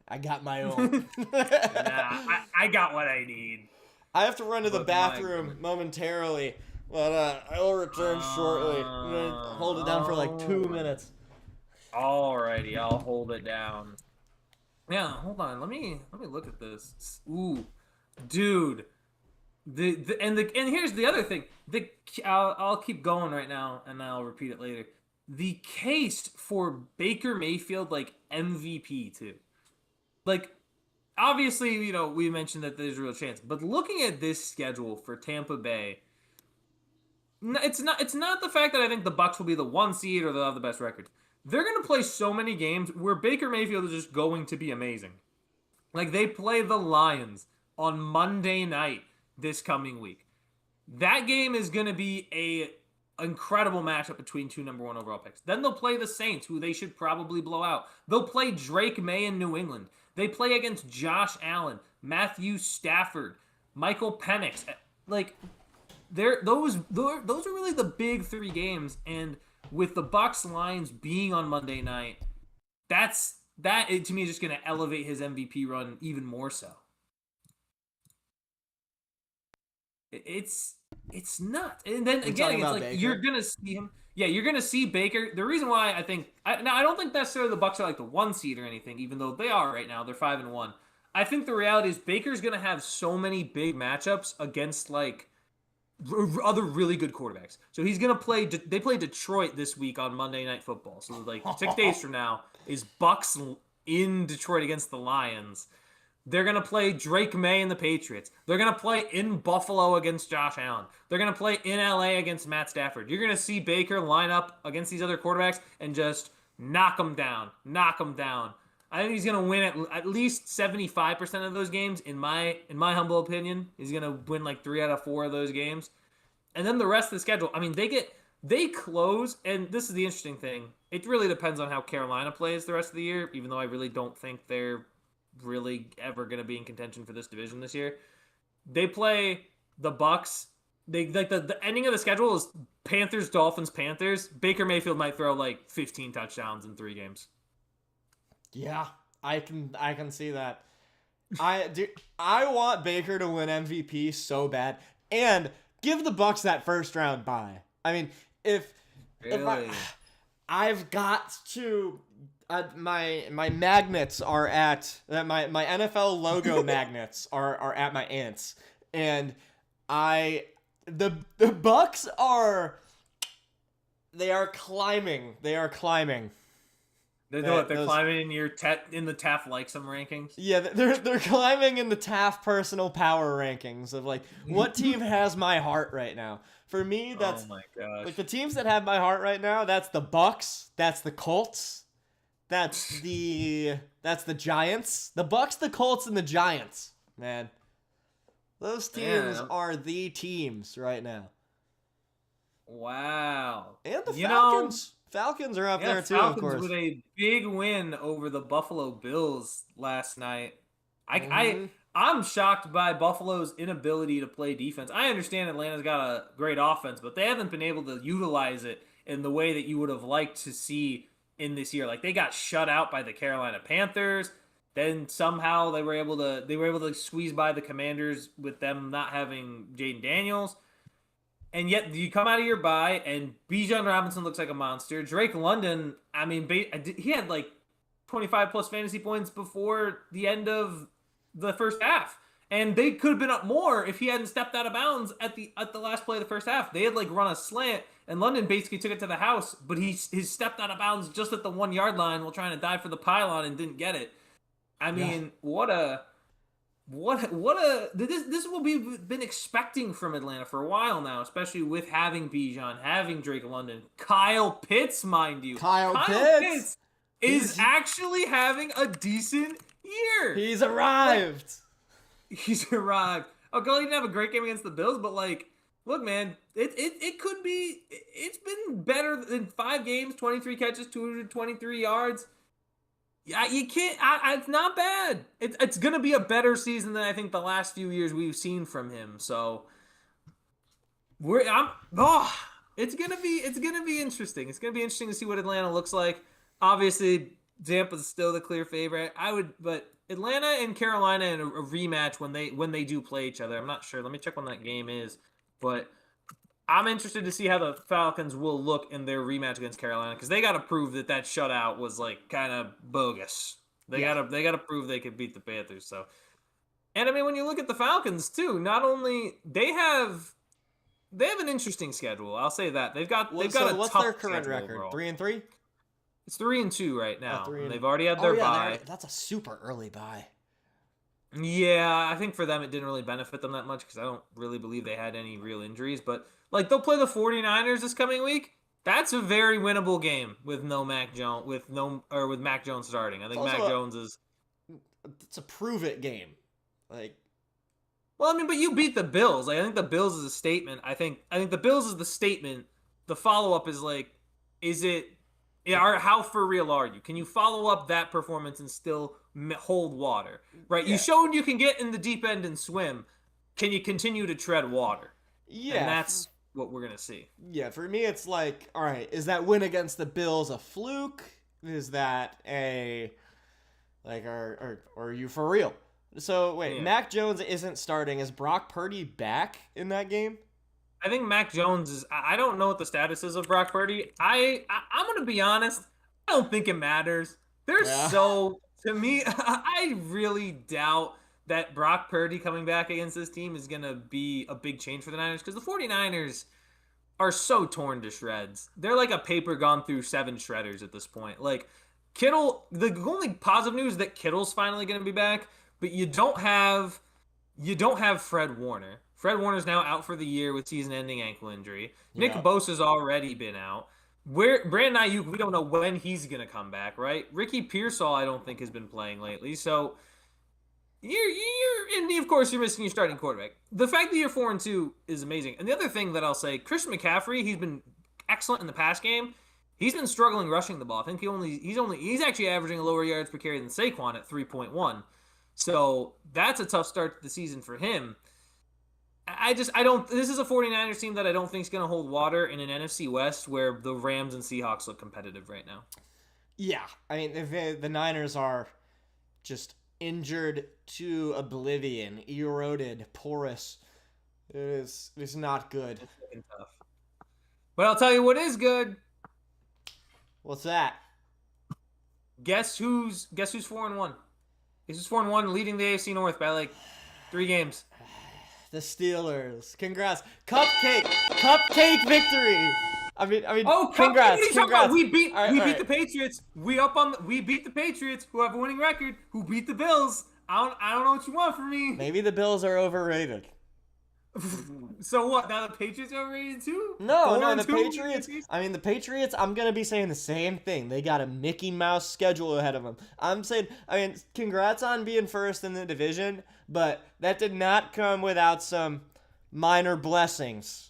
I got my own. I got what I need. I have to run to the bathroom momentarily, but I will return shortly. I'm gonna hold it down for like 2 minutes. Alrighty, I'll hold it down. Yeah, hold on. Let me look at this. Ooh, dude. And here's the other thing. I'll keep going right now, and I'll repeat it later. The case for Baker Mayfield, like, MVP too. Like, obviously, we mentioned that there's a real chance, but looking at this schedule for Tampa Bay, it's not the fact that I think the Bucs will be the 1 seed or they'll have the best record. They're going to play so many games where Baker Mayfield is just going to be amazing. Like, they play the Lions on Monday night this coming week. That game is going to be a incredible matchup between 2 number 1 overall picks. Then they'll play the Saints, who they should probably blow out. They'll play Drake May in New England. They play against Josh Allen, Matthew Stafford, Michael Penix. Like, those are really the big 3 games, and with the Bucs Lions being on Monday night, that to me is just going to elevate his MVP run even more so. It's nuts. And then again, it's like Baker. You're going to see him. Yeah, you're going to see Baker. The reason why I don't think necessarily the Bucs are like the 1 seed or anything, even though they are right now. They're 5-1. I think the reality is Baker's going to have so many big matchups against like other really good quarterbacks. So he's going to play, they play Detroit this week on Monday Night Football. So like 6 days from now is Bucs in Detroit against the Lions. They're going to play Drake May and the Patriots. They're going to play in Buffalo against Josh Allen. They're going to play in LA against Matt Stafford. You're going to see Baker line up against these other quarterbacks and just knock them down. Knock them down. I think he's going to win at least 75% of those games, in my humble opinion. He's going to win like 3 out of 4 of those games. And then the rest of the schedule, I mean, they close, and this is the interesting thing. It really depends on how Carolina plays the rest of the year, even though I really don't think they're really ever going to be in contention for this division this year. They play the Bucks. They like the ending of the schedule is Panthers, Dolphins, Panthers. Baker Mayfield might throw like 15 touchdowns in 3 games. Yeah, I can see that. I want Baker to win MVP so bad, and give the Bucks that first round bye. I mean, if I've got to. My magnets are at my NFL logo magnets are at my aunt's, and the Bucks are climbing. They are climbing. They're climbing in the Taft likes them rankings. Yeah, they're climbing in the Taft personal power rankings of like what team has my heart right now. For me, that's oh my gosh. Like the teams that have my heart right now. That's the Bucks. That's the Colts. That's the Giants. The Bucks, the Colts, and the Giants. Man, those teams are the teams right now. Wow. And the Falcons. Falcons are up there too, Falcons of course. With a big win over the Buffalo Bills last night. I'm shocked by Buffalo's inability to play defense. I understand Atlanta's got a great offense, but they haven't been able to utilize it in the way that you would have liked to see in this year. Like they got shut out by the Carolina Panthers. Then somehow they were able to squeeze by the Commanders with them not having Jaden Daniels. And yet you come out of your bye and Bijan Robinson looks like a monster. Drake London, I mean, he had like 25 plus fantasy points before the end of the first half. And they could have been up more if he hadn't stepped out of bounds at the last play of the first half. They had like run a slant, and London basically took it to the house, but he stepped out of bounds just at the 1 yard line while trying to dive for the pylon and didn't get it. I mean, this is what we've been expecting from Atlanta for a while now, especially with having Bijan, having Drake London, Kyle Pitts, mind you. Kyle Pitts is actually having a decent year. He's arrived. He's arrived. Oh, God, he didn't have a great game against the Bills, but like, look, man, it could be. It's been better than 5 games, 23 catches, 223 yards. Yeah, you can't. It's not bad. It's gonna be a better season than I think the last few years we've seen from him. So it's gonna be interesting. It's gonna be interesting to see what Atlanta looks like. Obviously, Tampa's still the clear favorite. But Atlanta and Carolina in a rematch when they do play each other. I'm not sure. Let me check when that game is. But I'm interested to see how the Falcons will look in their rematch against Carolina, because they got to prove that shutout was like kind of bogus. They got to prove they could beat the Panthers. So, and I mean, when you look at the Falcons too, not only they have an interesting schedule. I'll say that they've got a what's tough their current record? overall. 3-3. It's 3-2 right now. 3-2. They've already had their bye. That's a super early bye. Yeah, I think for them it didn't really benefit them that much because I don't really believe they had any real injuries. But like they'll play the 49ers this coming week. That's a very winnable game with Mac Jones starting. I think Mac Jones is. It's a prove it game, like. Well, I mean, but you beat the Bills. Like, I think the Bills is a statement. I think the Bills is the statement. The follow up is like, how for real are you? Can you follow up that performance and still hold water? Right? Yeah. You showed you can get in the deep end and swim. Can you continue to tread water? Yeah. And that's what we're going to see. Yeah, for me it's like, all right, is that win against the Bills a fluke? Is that are you for real? So, wait, yeah. Mac Jones isn't starting. Is Brock Purdy back in that game? I think Mac Jones is. I don't know what the status is of Brock Purdy. I'm going to be honest. I don't think it matters. To me, I really doubt that Brock Purdy coming back against this team is going to be a big change for the Niners, because the 49ers are so torn to shreds. They're like a paper gone through 7 shredders at this point. Like, Kittle, the only positive news is that Kittle's finally going to be back, but you don't have Fred Warner. Fred Warner's now out for the year with season-ending ankle injury. Nick Yeah. Bosa's already been out. Brandon Ayuk, we don't know when he's gonna come back, right? Ricky Pearsall, I don't think has been playing lately. So and of course you're missing your starting quarterback. The fact that you're 4-2 is amazing. And the other thing that I'll say, Christian McCaffrey, he's been excellent in the pass game. He's been struggling rushing the ball. I think he's actually averaging a lower yards per carry than Saquon at 3.1. So that's a tough start to the season for him. I don't. This is a 49ers team that I don't think is going to hold water in an NFC West where the Rams and Seahawks look competitive right now. Yeah, I mean, the Niners are just injured to oblivion, eroded, porous. It's not good. It's looking tough. But I'll tell you what is good. What's that? Guess who's 4-1? Guess who's 4-1, leading the AFC North by like 3 games. The Steelers. Congrats. Cupcake victory. I mean, congrats. We beat the Patriots. We beat the Patriots, who have a winning record, who beat the Bills. I don't know what you want from me. Maybe the Bills are overrated. So what? Now the Patriots are overrated too? No, the Patriots. I mean, the Patriots. I'm gonna be saying the same thing. They got a Mickey Mouse schedule ahead of them. I'm saying, congrats on being first in the division, but that did not come without some minor blessings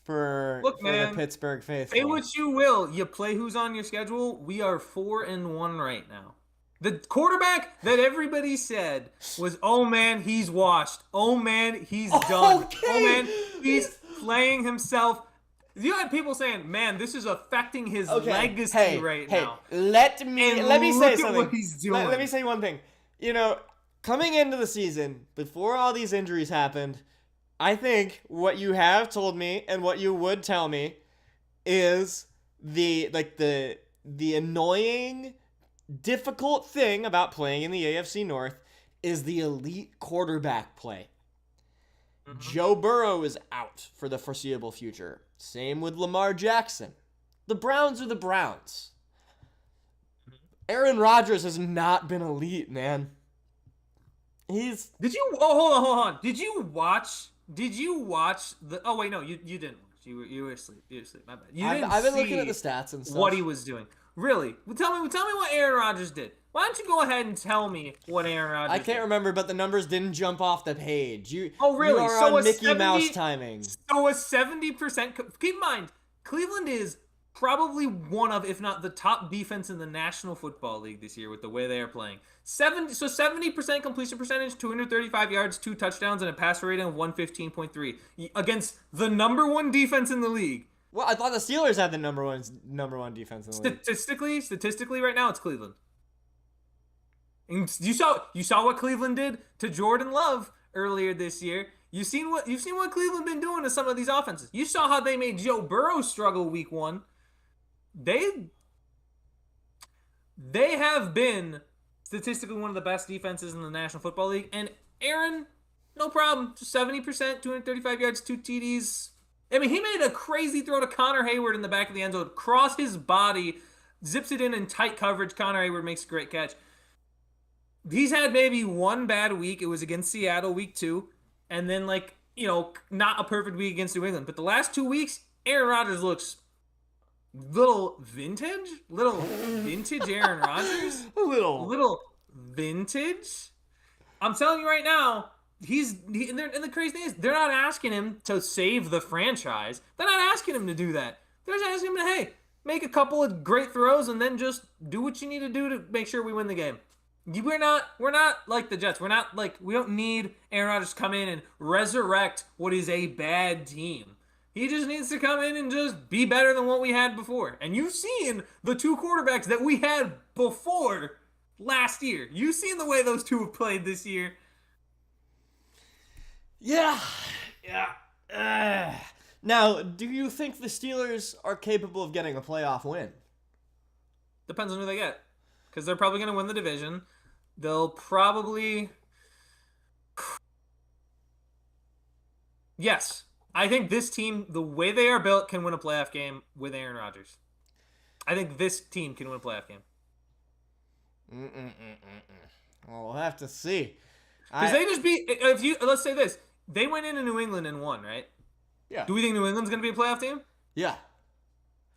for the Pittsburgh faithful. Say what you will. You play who's on your schedule. We are 4-1 right now. The quarterback that everybody said was, oh man, he's washed. Oh man, he's done. Okay. Oh man, he's playing himself. You had people saying, man, this is affecting his legacy right now. Let me say something. What he's doing. Let me say one thing. Coming into the season, before all these injuries happened, I think what you have told me and what you would tell me is the annoying, difficult thing about playing in the AFC North is the elite quarterback play. Mm-hmm. Joe Burrow is out for the foreseeable future. Same with Lamar Jackson. The Browns are the Browns. Aaron Rodgers has not been elite, man. Did you? Oh, hold on. Did you watch the? Oh wait, no, you didn't. You were asleep. My bad. I've been looking at the stats and stuff. What he was doing. Really? Well, tell me what Aaron Rodgers did. Why don't you go ahead and tell me what Aaron Rodgers did? I can't remember, but the numbers didn't jump off the page. Oh, really? You are on Mickey Mouse timing. So a 70%. Keep in mind, Cleveland is probably one of, if not the top defense in the National Football League this year with the way they are playing. 70% completion percentage, 235 yards, 2 touchdowns, and a passer rating of 115.3 against the number 1 defense in the league. Well, I thought the Steelers had the number one defense in the league. Statistically, right now it's Cleveland. And you saw what Cleveland did to Jordan Love earlier this year. You've seen what Cleveland been doing to some of these offenses. You saw how they made Joe Burrow struggle week 1. They have been statistically one of the best defenses in the National Football League. And Aaron, no problem, just 70%, 235 yards, 2 TDs. I mean, he made a crazy throw to Connor Hayward in the back of the end zone, cross his body, zips it in tight coverage. Connor Hayward makes a great catch. He's had maybe one bad week. It was against Seattle week 2. And then, not a perfect week against New England. But the last 2 weeks, Aaron Rodgers looks little vintage Aaron Rodgers. Little vintage. I'm telling you right now, and the crazy thing is, they're not asking him to save the franchise. They're not asking him to do that. They're just asking him to, hey, make a couple of great throws and then just do what you need to do to make sure we win the game. We're not like the Jets. We don't need Aaron Rodgers to come in and resurrect what is a bad team. He just needs to come in and just be better than what we had before. And you've seen the 2 quarterbacks that we had before last year. You've seen the way those 2 have played this year. Yeah. Now, do you think the Steelers are capable of getting a playoff win? Depends on who they get. Because they're probably going to win the division. They'll probably... Yes. I think this team, the way they are built, can win a playoff game with Aaron Rodgers. I think this team can win a playoff game. Well, we'll have to see. Because they just beat. If you let's say this, they went into New England and won, right? Yeah. Do we think New England's gonna be a playoff team? Yeah.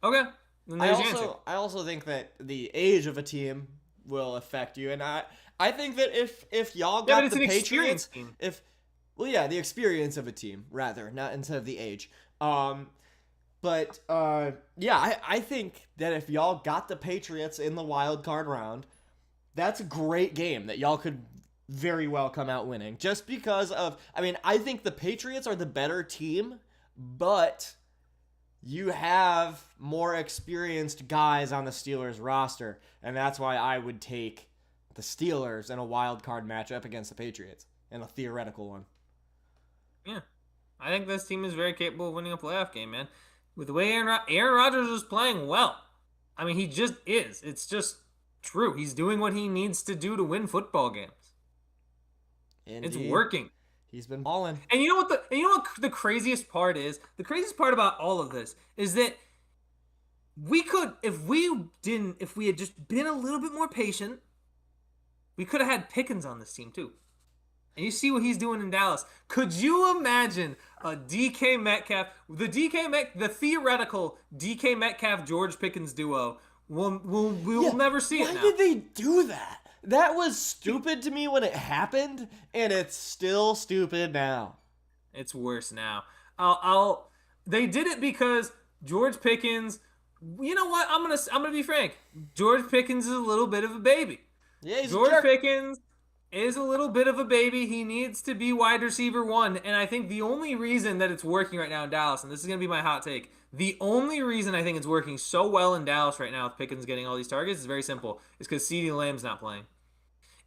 Okay. Then there's your answer. I also think that the age of a team will affect you, and I think that if y'all got the Patriots, the experience of a team rather, not instead of the age. But I think that if y'all got the Patriots in the wild card round, that's a great game that y'all could very well come out winning. Just because of, I think the Patriots are the better team, but you have more experienced guys on the Steelers roster, and that's why I would take the Steelers in a wild card matchup against the Patriots, in a theoretical one. Yeah. I think this team is very capable of winning a playoff game, man. With the way Aaron Rodgers is playing well. I mean, he just is. It's just true. He's doing what he needs to do to win football games. Indeed. It's working. He's been balling. And you know what the craziest part is? The craziest part about all of this is that we could, if we had just been a little bit more patient, we could have had Pickens on this team too. And you see what he's doing in Dallas. Could you imagine a DK Metcalf, the theoretical DK Metcalf George Pickens duo? We'll never see it now. Why did they do that? That was stupid to me when it happened, and it's still stupid now. It's worse now. They did it because George Pickens. You know what? I'm gonna be frank. George Pickens is a little bit of a baby. Yeah, George Pickens is a little bit of a baby. He needs to be wide receiver 1, and I think the only reason that it's working right now in Dallas, and this is gonna be my hot take, the only reason I think it's working so well in Dallas right now with Pickens getting all these targets is very simple. It's because CeeDee Lamb's not playing.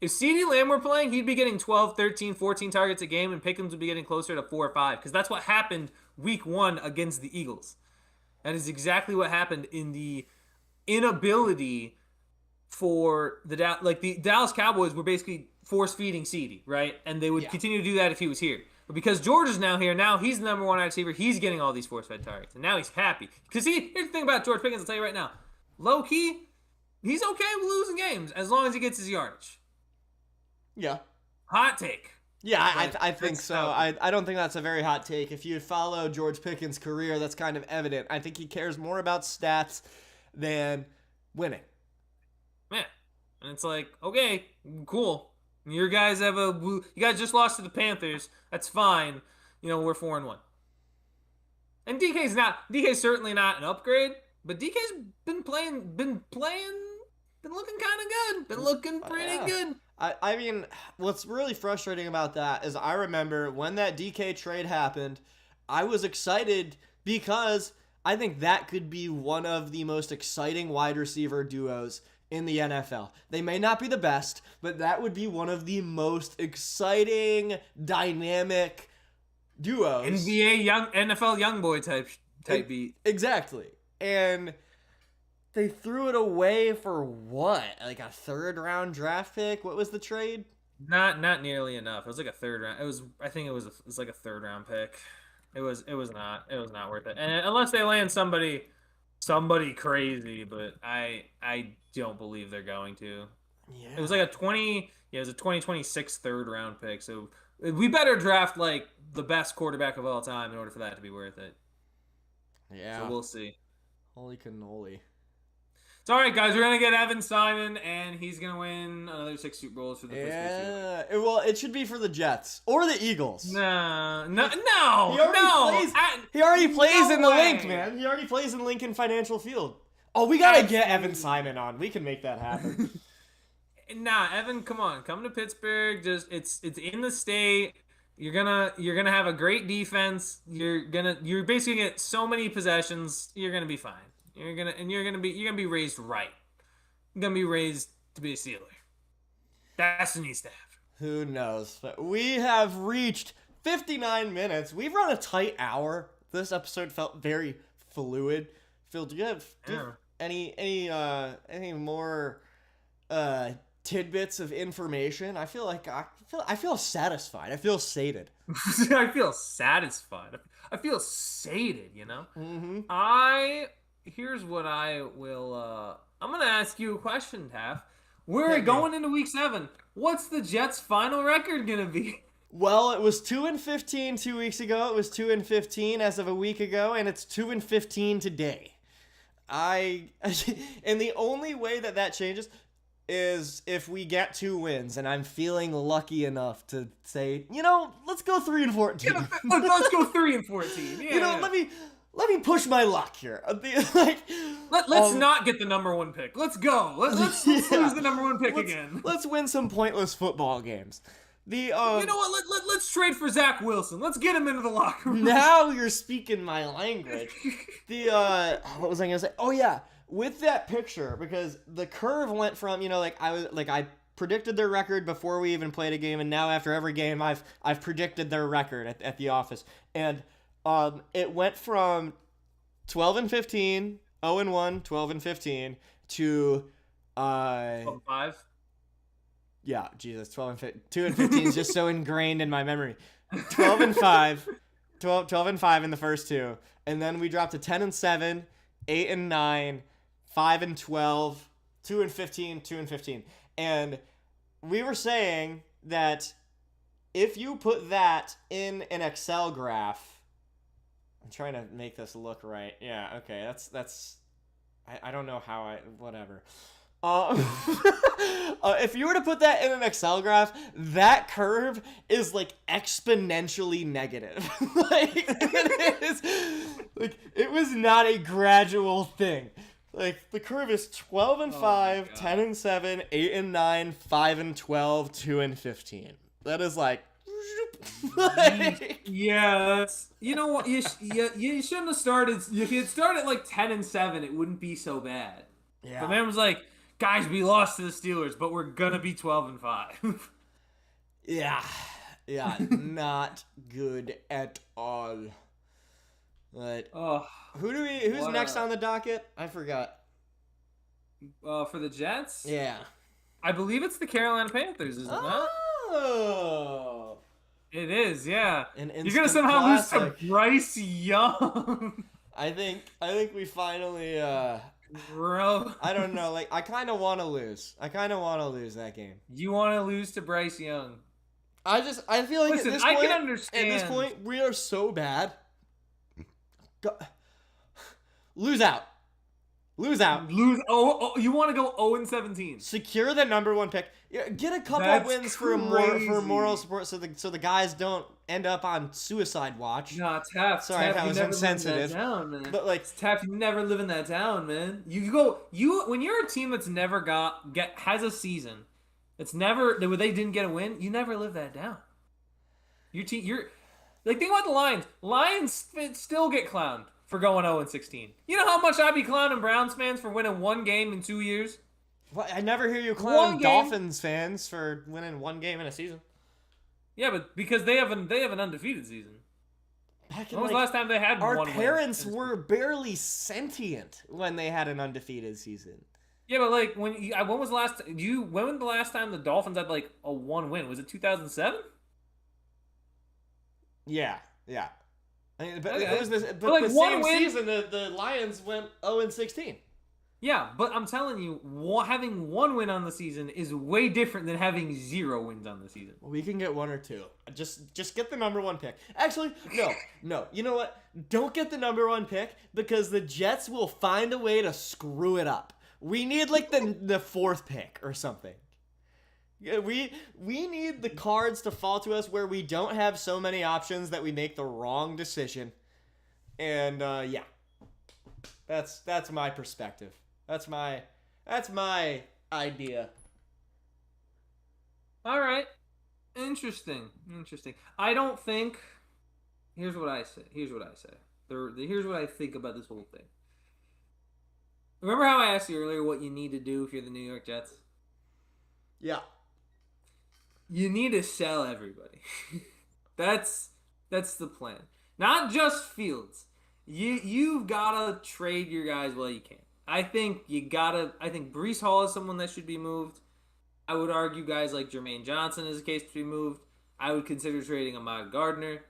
If CeeDee Lamb were playing, he'd be getting 12, 13, 14 targets a game, and Pickens would be getting closer to 4 or 5, because that's what happened week 1 against the Eagles. That is exactly what happened in the inability for the Dallas Cowboys were basically force-feeding CeeDee, right? And they would continue to do that if he was here. But because George is now here, now he's the number 1 wide receiver, he's getting all these force-fed targets. And now he's happy. Because here's the thing about George Pickens, I'll tell you right now. Low-key, he's okay with losing games as long as he gets his yardage. Yeah. Hot take. Yeah, I think so. I don't think that's a very hot take. If you follow George Pickens' career, that's kind of evident. I think he cares more about stats than winning. Man. And it's like, okay, cool. You guys just lost to the Panthers. That's fine. We're 4-1. And DK's certainly not an upgrade, but DK's been looking kind of good. Been looking pretty good. I mean, what's really frustrating about that is I remember when that DK trade happened, I was excited because I think that could be one of the most exciting wide receiver duos in the NFL. They may not be the best, but that would be one of the most exciting, dynamic duos. NFL young boy type beat. Exactly. And they threw it away for what? Like a 3rd round draft pick? What was the trade? Not nearly enough. It was like a 3rd round. It was like a 3rd round pick. It was not worth it. And unless they land somebody crazy, but I don't believe they're going to. Yeah. It was like a 2026 3rd round pick. So we better draft like the best quarterback of all time in order for that to be worth it. Yeah. So we'll see. Holy cannoli. It's all right, guys. We're gonna get Evan Simon, and he's gonna win another 6 Super Bowls for the Pittsburgh Steelers. Yeah, well, it should be for the Jets or the Eagles. No. He already plays in the Link, man. He already plays in Lincoln Financial Field. Oh, we gotta get Evan Simon on. We can make that happen. Nah, Evan, come on, come to Pittsburgh. Just it's in the state. You're gonna have a great defense. You're basically gonna get so many possessions. You're gonna be fine. You're gonna be raised right. You're gonna be raised to be a Steeler. That's what needs to happen. Who knows? But we have reached 59 minutes. We've run a tight hour. This episode felt very fluid. Phil, do you have any more tidbits of information? I feel satisfied. I feel sated. I feel satisfied. I feel sated. Mm-hmm. Here's what I will. I'm gonna ask you a question, Taff. We're going into week 7. What's the Jets' final record gonna be? Well, it was 2-15 2 weeks ago. It was 2-15 as of a week ago, and it's 2-15 today. And the only way that changes is if we get 2 wins, and I'm feeling lucky enough to say, let's go 3-14. Yeah, let's go 3-14. Yeah, let me push my luck here. Let's not get the number 1 pick. Let's go. Let's lose the number 1 pick again. Let's win some pointless football games. You know what? Let's trade for Zach Wilson. Let's get him into the locker room. Now you're speaking my language. What was I gonna say? Oh yeah, with that picture, because the curve went from I predicted their record before we even played a game, and now after every game I've predicted their record at the office, and it went from 12-15, 0-1, 12-15 to 5. Yeah, Jesus, 2-15 is just so ingrained in my memory. 12-5 in the first 2, and then we dropped to 10-7, 8-9, 5-12, 2-15, 2-15, and we were saying that if you put that in an Excel graph, I'm trying to make this look right. Yeah, okay, that's. I don't know how whatever. If you were to put that in an Excel graph, that curve is exponentially negative. It was not a gradual thing. The curve is 12-5, 10-7, 8-9, 5-12, 2-15. That is yeah, that's, you know what? You shouldn't have started. If you had started 10-7, it wouldn't be so bad. Yeah. But man was like, guys, we lost to the Steelers, but we're gonna be 12-5. Yeah, not good at all. But who's next on the docket? I forgot. For the Jets? Yeah, I believe it's the Carolina Panthers, is it not? Oh, it is. Yeah. You're gonna somehow lose to Bryce Young. I think we finally. Bro, I don't know. I kind of want to lose. I kind of want to lose that game. You want to lose to Bryce Young? I feel like Listen, at this point, I can understand. At this point, we are so bad. Lose out. Oh, you want to go 0-17? Secure the number 1 pick. Get a couple That's wins crazy. for moral support, so the guys don't end up on suicide watch. Nah, Taff. Sorry if I was insensitive. Down, man. But Taff, you never live in that down, man. When you're a team that's never has a season, it's never they didn't get a win. You never live that down. Your team, think about the Lions. Lions still get clowned for going 0-16. You know how much I'd be clowning Browns fans for winning 1 game in 2 years? What? I never hear you clown Dolphins fans for winning 1 game in a season. Yeah, but because they have an undefeated season. When was the last time they had our one win? Our parents were barely sentient when they had an undefeated season. Yeah, but when was the last when was the last time the Dolphins had a 1 win? Was it 2007? Yeah. I mean, but okay. it was the same season the Lions went 0-16. Yeah, but I'm telling you, having 1 win on the season is way different than having 0 wins on the season. We can get 1 or 2. Just get the number 1 pick. Actually, no. You know what? Don't get the number 1 pick because the Jets will find a way to screw it up. We need the 4th pick or something. We need the cards to fall to us where we don't have so many options that we make the wrong decision. And yeah. That's my perspective. That's my idea. All right. Interesting. I don't think. Here's what I say. Here's what I think about this whole thing. Remember how I asked you earlier what you need to do if you're the New York Jets? Yeah. You need to sell everybody. That's the plan. Not just Fields. You've gotta trade your guys while you can. I think Breece Hall is someone that should be moved. I would argue guys like Jermaine Johnson is a case to be moved. I would consider trading Ahmad Gardner.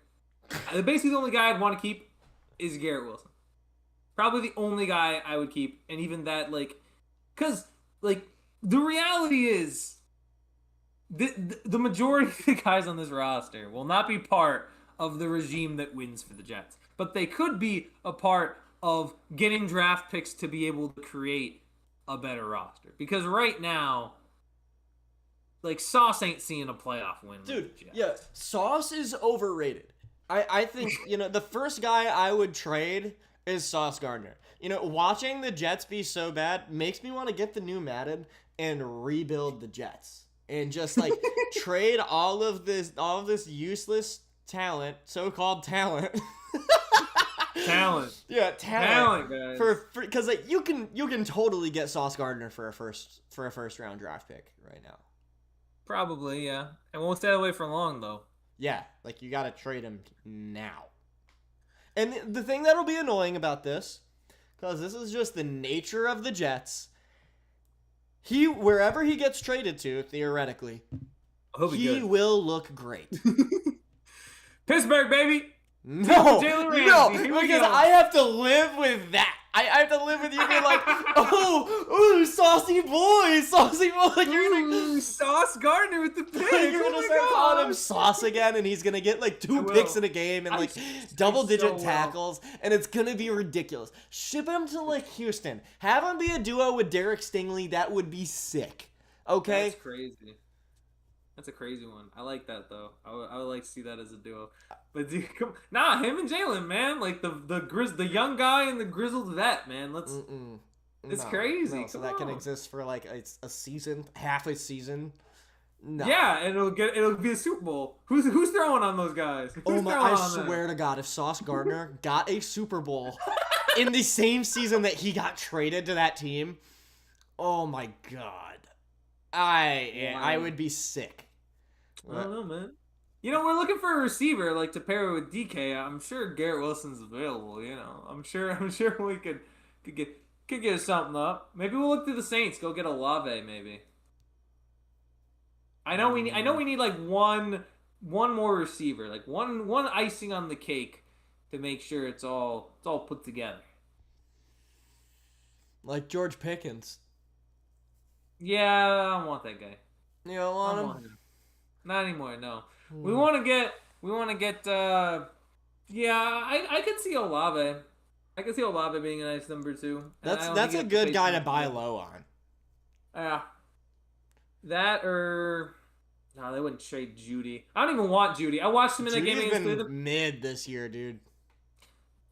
Basically, the only guy I'd want to keep is Garrett Wilson. Probably the only guy I would keep, and even that, because the reality is, the majority of the guys on this roster will not be part of the regime that wins for the Jets, but they could be a part of getting draft picks to be able to create a better roster. Because right now, like, Sauce ain't seeing a playoff win. Dude, yeah, Sauce is overrated. I think, the first guy I would trade is Sauce Gardner. Watching the Jets be so bad makes me want to get the new Madden and rebuild the Jets. And just, like, trade all of this useless talent, so-called talent. Talent. Yeah, talent, guys. Because like you can totally get Sauce Gardner for a first round draft pick right now. Probably, yeah. And won't stay away for long though. Yeah, like you got to trade him now. And the thing that'll be annoying about this, because this is just the nature of the Jets. Wherever he gets traded to, theoretically, he will look great. Pittsburgh, baby. No, because I have to live with that. I have to live with you being like, oh, saucy boy. You're gonna Sauce Gardner with the pick. You're gonna start calling him Sauce again, and he's gonna get like 2 picks in a game and like double-digit tackles, and it's gonna be ridiculous. Ship him to like Houston. Have him be a duo with Derek Stingley. That would be sick. Okay. That's crazy. That's a crazy one. I like that though. I would like to see that as a duo. But dude, him and Jalen, man, like the young guy and the grizzled vet, man. It's crazy. No, so that can exist for like a season, half a season. No. Yeah, and it'll be a Super Bowl. Who's throwing on those guys? I swear to God, if Sauce Gardner got a Super Bowl in the same season that he got traded to that team, oh my God, I would be sick. I don't know, man. We're looking for a receiver like to pair with DK. I'm sure Garrett Wilson's available. I'm sure we could get something up. Maybe we'll look to the Saints. Go get Olave, maybe. I know we need like one more receiver, like one icing on the cake to make sure it's all put together. Like George Pickens. Yeah, I don't want that guy. You don't want him? Not anymore, no. We want to get I could see Olave. I could see Olave being a nice number 2. That's a good guy to buy low on. Yeah. That or no, they wouldn't trade Judy. I don't even want Judy. I watched him in the game against Cleveland. Mid this year, dude.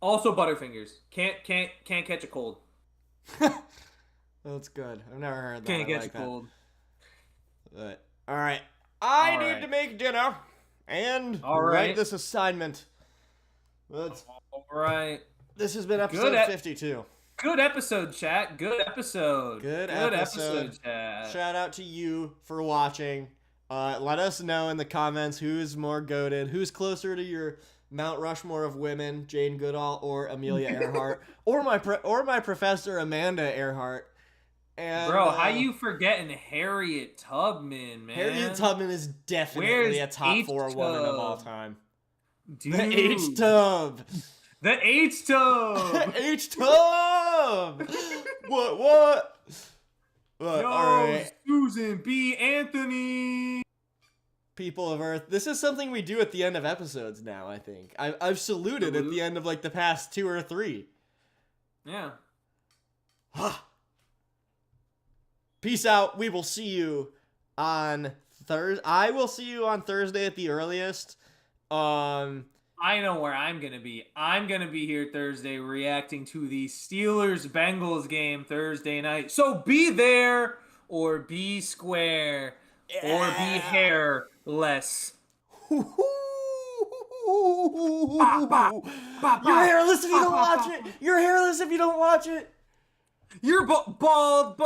Also Butterfingers. Can't catch a cold. That's good. I've never heard that. Can't catch a cold. But all right. I need to make dinner and write this assignment. All right. This has been episode 52. Good episode, chat. Good episode. Good episode, chat. Shout out to you for watching. Let us know in the comments who's more goated, who's closer to your Mount Rushmore of women, Jane Goodall or Amelia Earhart, or my professor Amanda Earhart. And, bro, how you forgetting Harriet Tubman, man? Harriet Tubman is definitely a top 4 woman of all time. Dude. The H-Tub. The H-Tub. H-Tub. What? Yo, all right. Susan B. Anthony. People of Earth. This is something we do at the end of episodes now, I think. I've saluted at the end of like the past 2 or 3. Yeah. Peace out. We will see you on Thursday. I will see you on Thursday at the earliest. I know where I'm going to be. I'm going to be here Thursday reacting to the Steelers-Bengals game Thursday night. So be there or be square or be hairless. You're hairless if you don't watch it. You're hairless if you don't watch it. You're bald.